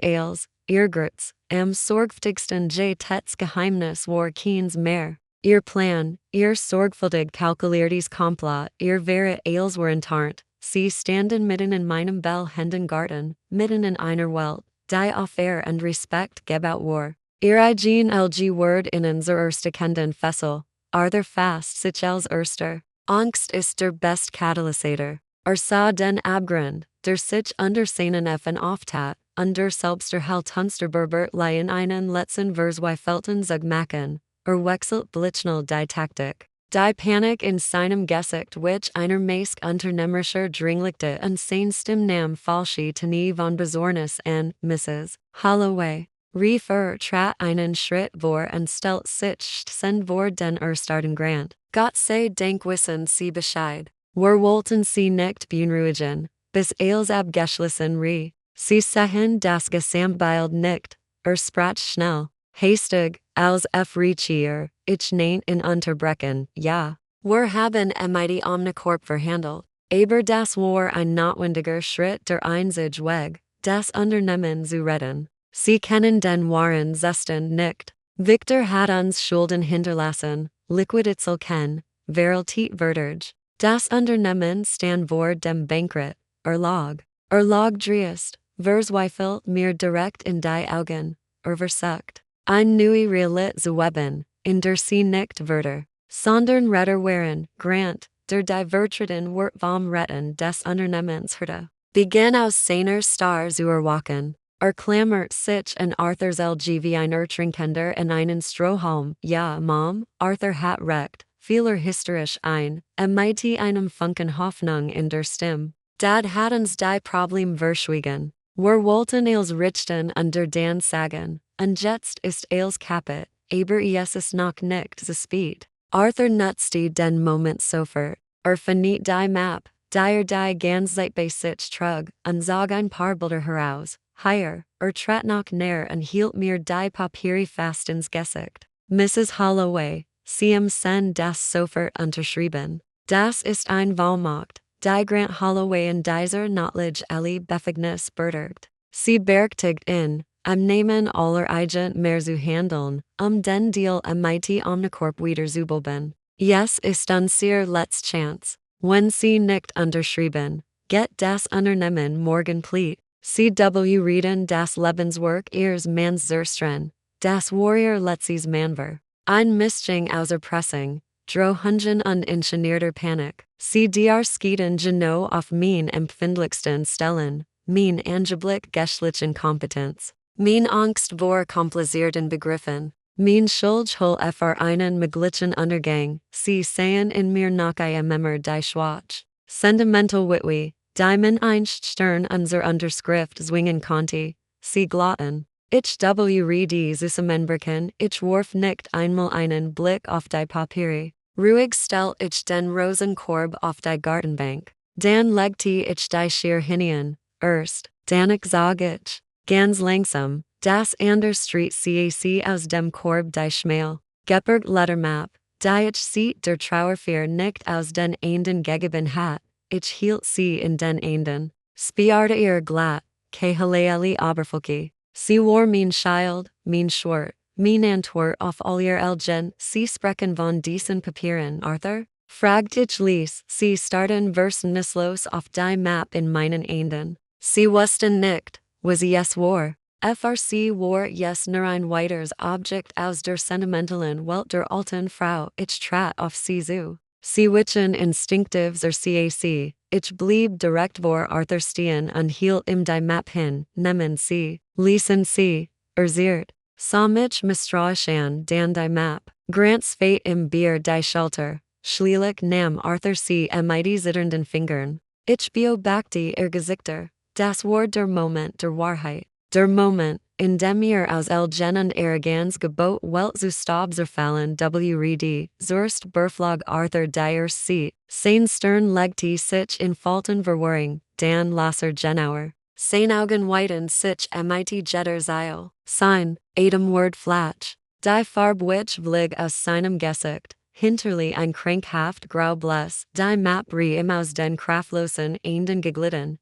als, Irrgrütz, am sorgfältigsten Tets Geheimnis war keins mehr. Ihr Plan, ihr sorgfältig kalkuliertes Komplott, ihr wäre als waren tarnt. Sie standen mitten in meinem bellhenden Garten, mitten in einer Welt, die auf Ehr und Respekt gebaut war. Ihr eigen LG Word in unser erste Kenden Fessel, Arthur fast sich als erster. Angst ist der best Katalysator. Sah den Abgrund, der sich unter seinen Effen auftat, und selbst der Haltunster Berbert in einen letzten Verzweifelten Zug machen, wechselt blitzschnell die Taktik. Die Panik in seinem Gesicht, which einer meist unternehmerischer Dringlichte und sein Stimmnam falsche Tenie von Besorgnis an, Mrs. Holloway, rief trat einen Schritt vor und stellt sich vor den erstarten Grant. Gott sei Dank wissen Sie Bescheid. Wir wollten Sie nicht beunruhigen, bis als abgeschlossen re. Sie sehen das Gesamtbild nicht, sprach schnell, hastig, als Riechier, ich nein in Unterbrechen, ja. Wir haben mit Omnicorp verhandelt, aber das war ein notwendiger Schritt der Einzige Weg, das Unternehmen zu retten. Sie kennen den wahren Zustand nicht. Victor hat uns Schulden hinterlassen, Liquiditzel ken, Veraltit Verderge. Das Unternehmen stand vor dem Bankrott, lag driest, verzweifelt mir direkt in die Augen, versucht. Ein neue Realität zu weben, in der sie nicht Wörter, sondern Retter waren, Grant, der die Vertreten Wort vom Retten des Unternehmens hörte. Beginn aus seiner Star zu erwachen. Klammert sich in Arthurs LG wie ein Ertrinkender in einen Strohhalm. Ja, Mom, Arthur hat recht, fiel hysterisch ein, mit einem Funken Hoffnung in der Stimme. Dad hat uns die Problem verschwiegen. Wir wollten als richten unter den Sagen, und jetzt ist als kaputt, aber es ist noch nicht zu spät. Arthur nutzte den Moment sofort, verniet die Map, die die Ganzheit bei sich trug, und zog ein paar Bilder heraus, higher, trat noch näher und hielt mir die Papiere fast ins Gesicht. Mrs. Holloway, Sie haben sen das sofort unterschrieben. Das ist ein Vollmacht, die Grant Holloway in dieser Knowledge alle Befugnis berechtigt. Sie berechtigt in, am Namen aller Agent mehr zu handeln, den Deal mit Omnicorp wieder zu bilden. Yes ist unser letzte Chance. Wenn Sie nicht unterschrieben, get das Unternehmen morgen pleite. CW reden das Lebenswerk ihres Manns zerstreuen, das Warrior letztes Manver. Ein Mischung aus Erpressung, Drohungen und inszenierter Panik. Sie der Skieten genau auf mein empfindlichsten Stellen, mein angeblich geschlichen Kompetenz. Mein Angst vor komplizierten Begriffen. Mein Schuldhol für einen möglichen Untergang. Sie sehen in mir noch Memmer die Schwach. Sentimental Witwe. Diamond Einstern unser Unterschrift zwingen konnte, Sie glotten. Ich werde zusammenbrechen, ich warf nicht einmal einen Blick auf die Papiere. Ruhig stell ich den Rosenkorb auf die Gartenbank. Dann legte ich die Schere hinein, erst, dann sag ich, ganz langsam, das andere Street cac aus dem Korb die Schmal, Geberg Lettermap, die ich sieht der Trauerfear nicht aus den Enden gegeben hat. Ich hielt sie in den Enden. Spiarte ihr glatt, kehaleali Oberfläche. Sie war mein Schild, mein Schwert, mein Antwort auf all ihr Elgen. Sie sprechen von diesen Papieren, Arthur? Fragt ich ließ, sie starten versnisslos auf die Map in meinen Enden. Sie wussten nicht, was es war. FRC war yes nur ein weiteres Objekt aus der sentimentalen Welt der alten Frau. Ich trat auf sie zu. Sie wichen instinktiv zur CAC, ich blieb direkt vor Arthur stehen und hielt ihm die Map hin, nehmen Sie, ließen Sie, ziert, sah mich misstrauisch an, dann die Map, Grants Fate im Bier die Shelter, schließlich nahm Arthur sie mit zitternden Fingern. Ich beobachte ihr Gesichter, das war der Moment der Wahrheit, der Moment, in dem ihr aus Elgen und Arroganz Gebot Welt zu Staub zerfallen wrd, Zurst Berflog Arthur Dyer C. Sein Stern legte sich in Falten Verwaring, Dan Lasser Genauer. Sein Augen weiten sich mit Jetter Zeil. Sein, Adam Word Flatch. Die Farb which vlig aus seinem Gesicht, hinterli ein krankhaft grau Bless, die Map im aus den kraftlosen Enden geglitten,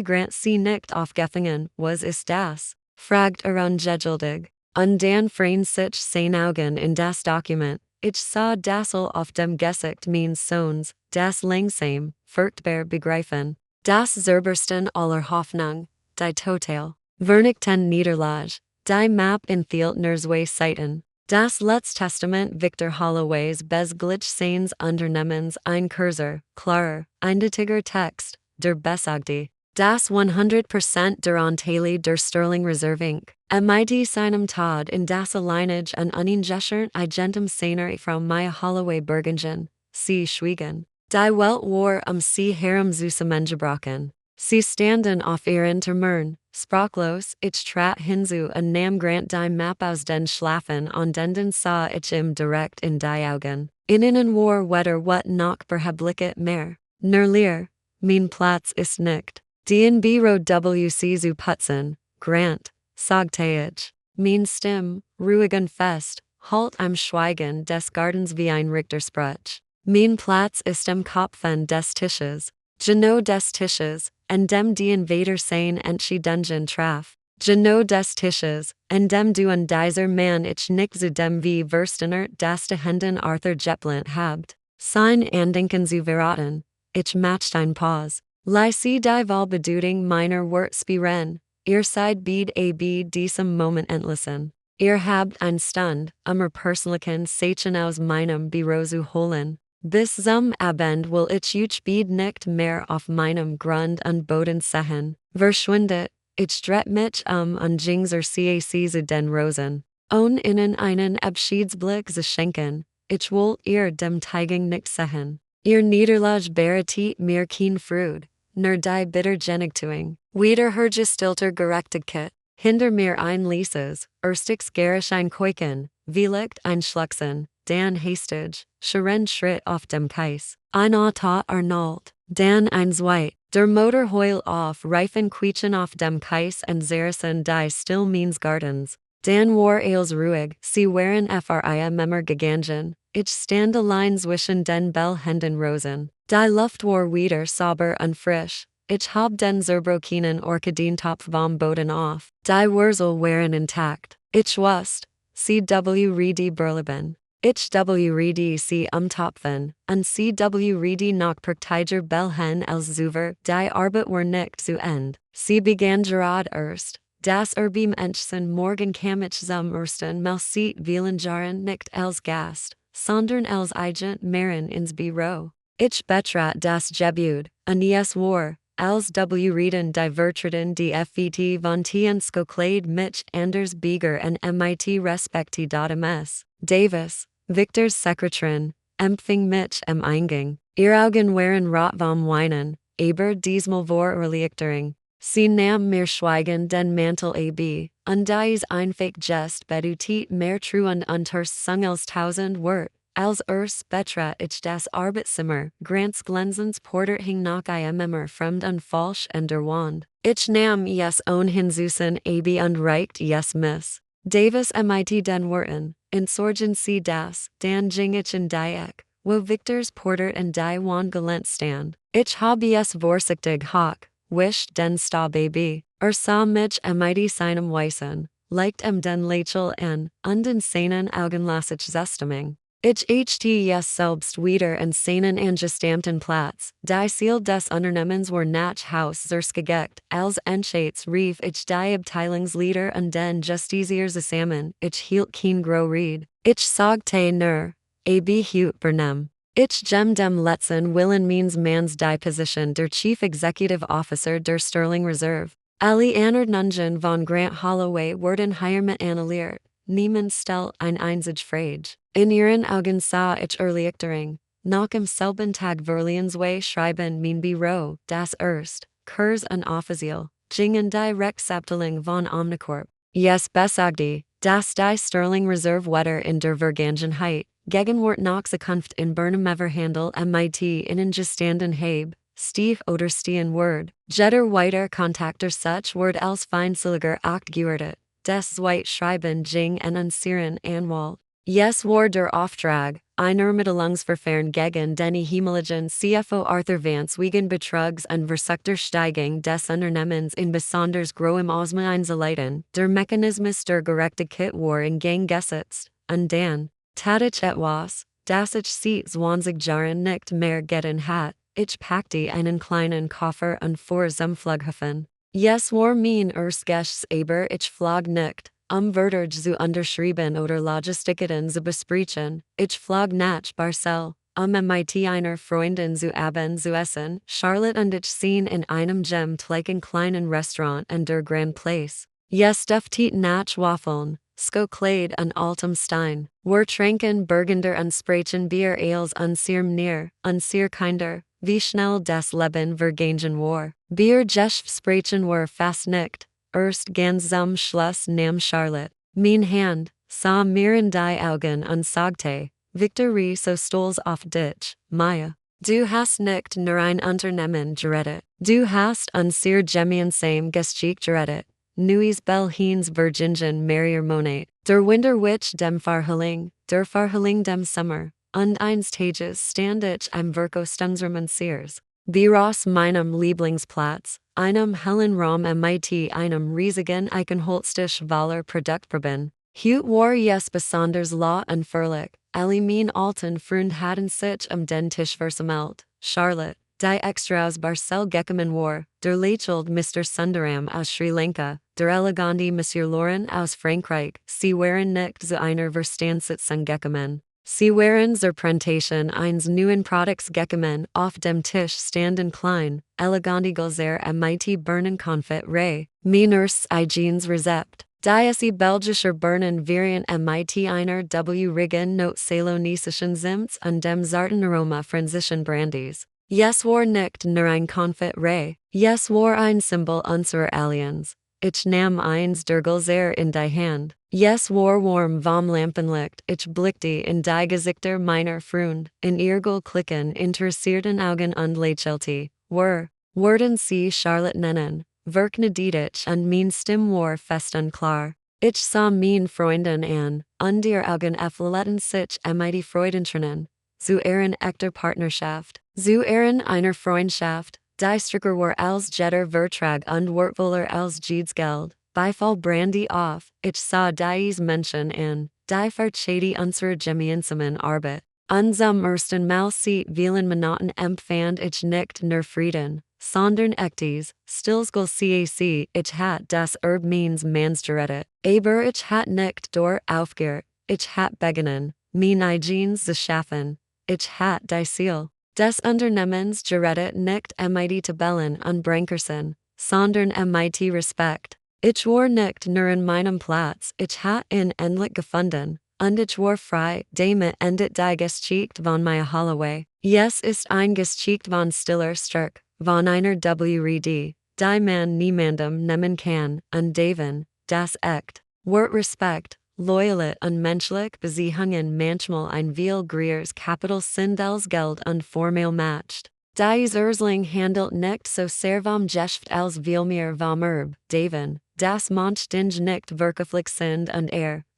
Grant sie nicht aufgefangen, was ist das? Fragt ungeduldig. Und dann freien sich sein Augen in das Dokument. Ich sah Dassel auf dem Gesicht meines Sohns, das langsam, furchtbar begreifen. Das Zerbersten aller Hoffnung, die Total. Vernichten Niederlage, die Map in nur zwei Seiten. Das Letztestament Victor Holloways Besglitch seines Unternehmens ein Cursor, klarer, eindeutiger Text, der Besagte. Das 100% der Anteile der Sterling Reserve Inc. Mit seinem Tod in das Alleinage und uningeshern Agentem seiner Frau Maya Holloway Bergingen, sie schwiegen. Die Welt war sie herum zusammengebrochen. Sie standen auf ihren Termern, sprachlos, ich trat hinzu und nahm Grant die Map aus den Schlafen und den sah ich ihm direkt in die Augen. Innen war weder wat noch verheblicket mehr. Nur leer, mein Platz ist nicht. DNB Road WC zu putzen, Grant, sagte ich. Mein Stimm, ruhig und fest, halt am Schweigen des Gartens wie ein Richtersprach. Mein Platz ist am Kopfen des Tisches, genau des Tisches, an dem die Invader sein Dungeon traf. Genau des Tisches, an dem du und dieser Mann ich nicht zu dem wie Verstener das de Händen Arthur Jepplant habt. Sein Andenken zu verraten, ich matcht ein Pause. Lycée die Wahlbedeutung meiner Wortspielen, ihr seid diesem Moment entlassen. Ihr habt ein Stund, persönlichen Seichen aus meinem Büro zu holen. Bis zum Abend will ich euch nicht mehr auf meinem Grund und Boden sehen. Verschwindet, ich dreht mich und ging zur CAC zu den Rosen. Ohne ihnen einen Abschiedsblick zu schenken, ich will ihr dem Teigen nicht sehen. Ihr Niederlage bereitet mir kein Freude. Nur die bitter Genugtuung, wieder hergestilter Gerechtigkeit, hinter mir ein Lieses, erstix garisch ein Keuken, vielleicht ein Schluchzen, dann hastig, scheren Schritt auf dem Kais, ein Auto Arnold, dann ein Zweit, Der Motor heul auf, Reifen quietschen auf dem Kies and Zeresen die still means gardens. Dan war eils ruhig, sie waren frie memmer gegangen, ich stand allein zwischen den Bellhenden Rosen. Die Luft war wieder sauber und frisch. Ich hab den zerbrochenen Orchidentopf vom Boden auf. Die Wurzel waren intakt. Ich wusste, CW Redi Berleben. Ich Redi sie Topfen, und CW Redi noch Praktiger Bellhen als Zuver, die Arbeit war nicht zu End. Sie begann gerade erst. Das beim Enchsen Morgen kam ich zum ersten Mal sieht vielen Jahren nicht als Gast, sondern als Agent Maren ins Büro. Ich betrat das Gebäude, und es war, als Reden die Vertretung die FVT von Tiensko Kleid mich Anders Bieger und MIT respektidatems. Davis, Victor's Sekretärin, empfing mich Eingang. Ihr Augen waren rot vom Weinen, aber diesmal vor Erleichterung. Sie nahm mir schweigen den Mantel ab, und dies einfach Gest bedutit mehr true und untersung als 1000 Wort. Als betrat ich das Arbeitszimmer, Grants Glensens Porter hing nach immer fremd und falsch und der Wand. Ich nahm es ohnehin Susan ab und reicht es Miss Davis mit den Worten, insurgen Sie das, dann ging ich in die Eck, wo Victor's Porter und die Wand gelehnt stand. Ich hab es vorsichtig hoch, wischt den Stab ab, sah mich mit seinem Weißen, leicht den Lächel an, und in seinen Augen las ich Zustimmung. Ich ht es selbst wieder in seinen angestammten Platz, die Ziel des Unternehmens war nach Haus zerschgegekt, als Entscheits rief ich die Abteilungsleiter und den Justicier zusammen, ich hielt kein Gro Ried. Ich sagte nur, ab hut bernem. Ich gem dem letzten Willen means mans die Position der Chief Executive Officer der Sterling Reserve. Alle Nungen von Grant Holloway wurden hiermit annulliert. Niemand stellt ein einzig Frage. In ihren Augen sah ich Erleichterung. Nach im selben Tag Verliensway schreiben mein Büro, das Kurs und offiziell, gingen die Rechtsabteilung von Omnicorp. Yes besagte, dass die Sterling Reserve Wetter in der Vergangenheit, Gegenwart nach Zukunft in Burnham MIT innen gestanden habe, Steve oder stehen Word, jeder weiter Kontakter such Word als feindseliger Acht gehörte. Des Zweit schreiben ging en unsieren Anwalt. Yes war der Auftrag, einer Ermittlungsverfahren gegen den ehemaligen CFO Arthur Vance wegen Betrugs und versuchter Steigung des Unternehmens in besonders großem Ausmaß einzuleiten, der Mechanismus der Gerechtigkeit war in Gang gesetzt, und dann, tat ich etwas, das ich seit 20 Jahren nicht mehr getan hat, ich packte einen kleinen Koffer und fuhr zum Flughafen. Yes war mein Geschts aber ich flog nicht, Wörter zu unterschreiben oder Logistikketten zu besprechen, ich flog nach Barcel, mit einer Freundin zu Abend zu essen, Charlotte und ich sehen in einem gemütlichen kleinen Restaurant in der Grand Place. Yes duftet nach Waffeln, Kleid und altem Stein, wir tranken Burgunder und sprachen Bier Ales und sehr kinder, wie schnell das Leben vergangen war. Bier Jesch sprachen war fast nicht, ganz zum Schluss nahm Charlotte mein Hand, sah mir in die Augen und sagte, Victor so stolz auf dich, Maya. Du hast nicht nur ein Unternehmen gerettet, du hast sehr gemeinsam Geschick gerettet. Nuis Bellhens Virgingen Marier Monat, der Winter Witch dem Farheling dem Sommer, und einst Tages stand ich am Verkos unserer Sears. Biros meinem Lieblingsplatz, einem hellen Raum mit einem riesigen Eichenholztisch voller Produktproben. Hut war yes besonders law und furlich, alle mein alten Freund hatten sich den Tisch versammelt. Charlotte, die extra aus Barcel gekommen war, der Lächelt Mr. Sundaram aus Sri Lanka, der elegante Monsieur Lauren aus Frankreich, sie waren nicht zu einer Verstandssitzung gekommen. Sie waren zur Präsentation eines neuen Produkts gekommen, auf dem Tisch standen klein, elegante Gläser mit Birnen Confit Ray, Miners Hygiens Rezept. Die belgischer Birnen Variant mit einer Riggen Not Salonisischen Zimt und dem zarten Aroma Franzischen Brandies. Yes war nicht nur ein Confit Ray, yes war ein Symbol unserer Allianz. Ich nahm eins der Gläser in die Hand. Yes war warm vom Lampenlicht, ich blickte in die Gesichter meiner Freund, in ihr klicken interessierten Augen und lächelte, Worden sie Charlotte nennen, verknedidigt und mein Stim war festen klar. Ich sah mein Freunden an, und ihr Augen effletten sich die Freudentränen. Zu ihren echter Partnerschaft, zu ihren einer Freundschaft, die Stricker war als Jetter Vertrag und wertvoller als Jedes Geld. Beifall Brandy auf, ich sah dies Menschen an, die Verchedi unserer gemeinsamen Arbeit. Zum ersten Mal seit vielen Monaten empfand ich nicht nur Frieden, sondern echtes, stillsgul cac, ich hat das meins Mannsgerettet. Aber ich hat nicht door aufgehört, ich hat begonnen, mein eigenes zu schaffen. Ich hat die Ziel des Unternehmens gerettet nicht mit Tabellen und Brankersen, sondern mit Respekt. Ich war nicht nur in meinem Platz, ich hat ihn endlich gefunden. Und ich war frei, damit endet die Geschichte von mir Holloway. Yes ist ein Geschichte von stiller Stärk, von einer WRD, die man niemandem nehmen kann, und Daven, das echt. Wort Respekt, Loyalität und menschlich Beziehungen manchmal ein viel grieres Kapital sind als Geld und formell matcht. Dies Ersling handelt nicht so sehr vom Geschäft als vielmehr vom Daven, das manch Dinge nicht wirklich sind und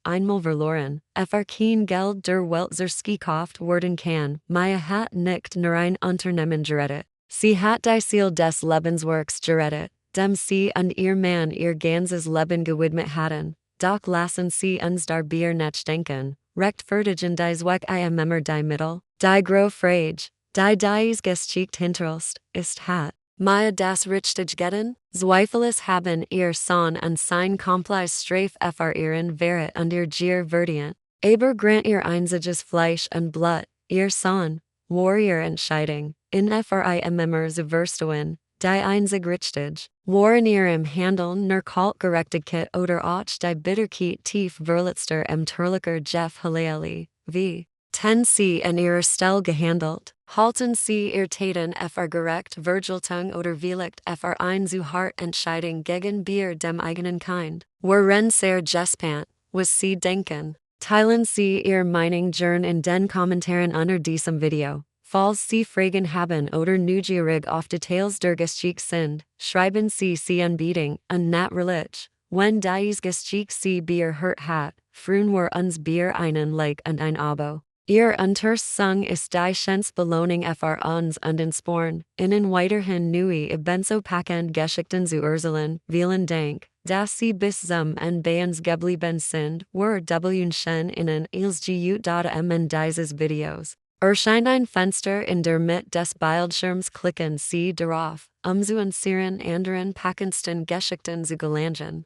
einmal verloren, kein Geld der Welt gekauft werden kann, Maya hat nicht nur ein Unternehmen gerettet. Sie hat die Ziel des Lebenswerks gerettet, dem sie und ihr Mann ihr ganzes Leben gewidmet hatten. Doch lassen sie uns darüber nicht denken, rechtfertigen dies Weg immer die Mittel, die Frage, die dies Geschichte hinterlässt, ist hat Maya das richtig getan? Zweifellos haben ihr Sohn und sein Komplice Strafe ihren Verrat und ihr Gier verdient. Aber grant ihr einziges Fleisch und Blut, ihr Sohn, Warrior Entscheidung, in immer zu verstehen, die einzig richtig, war in ihrem Handeln nur kalt Gerechtigkeit oder auch die Bitterkeit tief verletzter Törlicher Jeff Halali, wie ten sie in ihrer Stelle gehandelt. Halten sie ihr Taten gerecht Vergeltung oder vielleicht ein zu hart Entscheidung gegen Bier dem eigenen Kind. Worin sehr gespannt, was sie denken. Teilen sie ihr Meinung gern in den Kommentaren unter diesem Video. Falls sie Fragen haben oder neugierig auf Details der Geschichte sind, schreiben sie anbieten und natürlich, wenn dies Geschichte sie Bier hört hat, freuen wir uns Bier einen Like und ein Abo. Ihr Unterstützung ist die schönste Belohnung uns und in Sporn, innen weiterhin nui ebenso packend Geschichten zu erzählen, vielen Dank, dass sie bis zum bei uns geblieben sind, wir wünschen ihnen als gut dieses Videos. Erscheint ein Fenster in der Mitte des Bildschirms, klicken Sie darauf, zu unseren anderen packendsten Geschichten zu gelangen.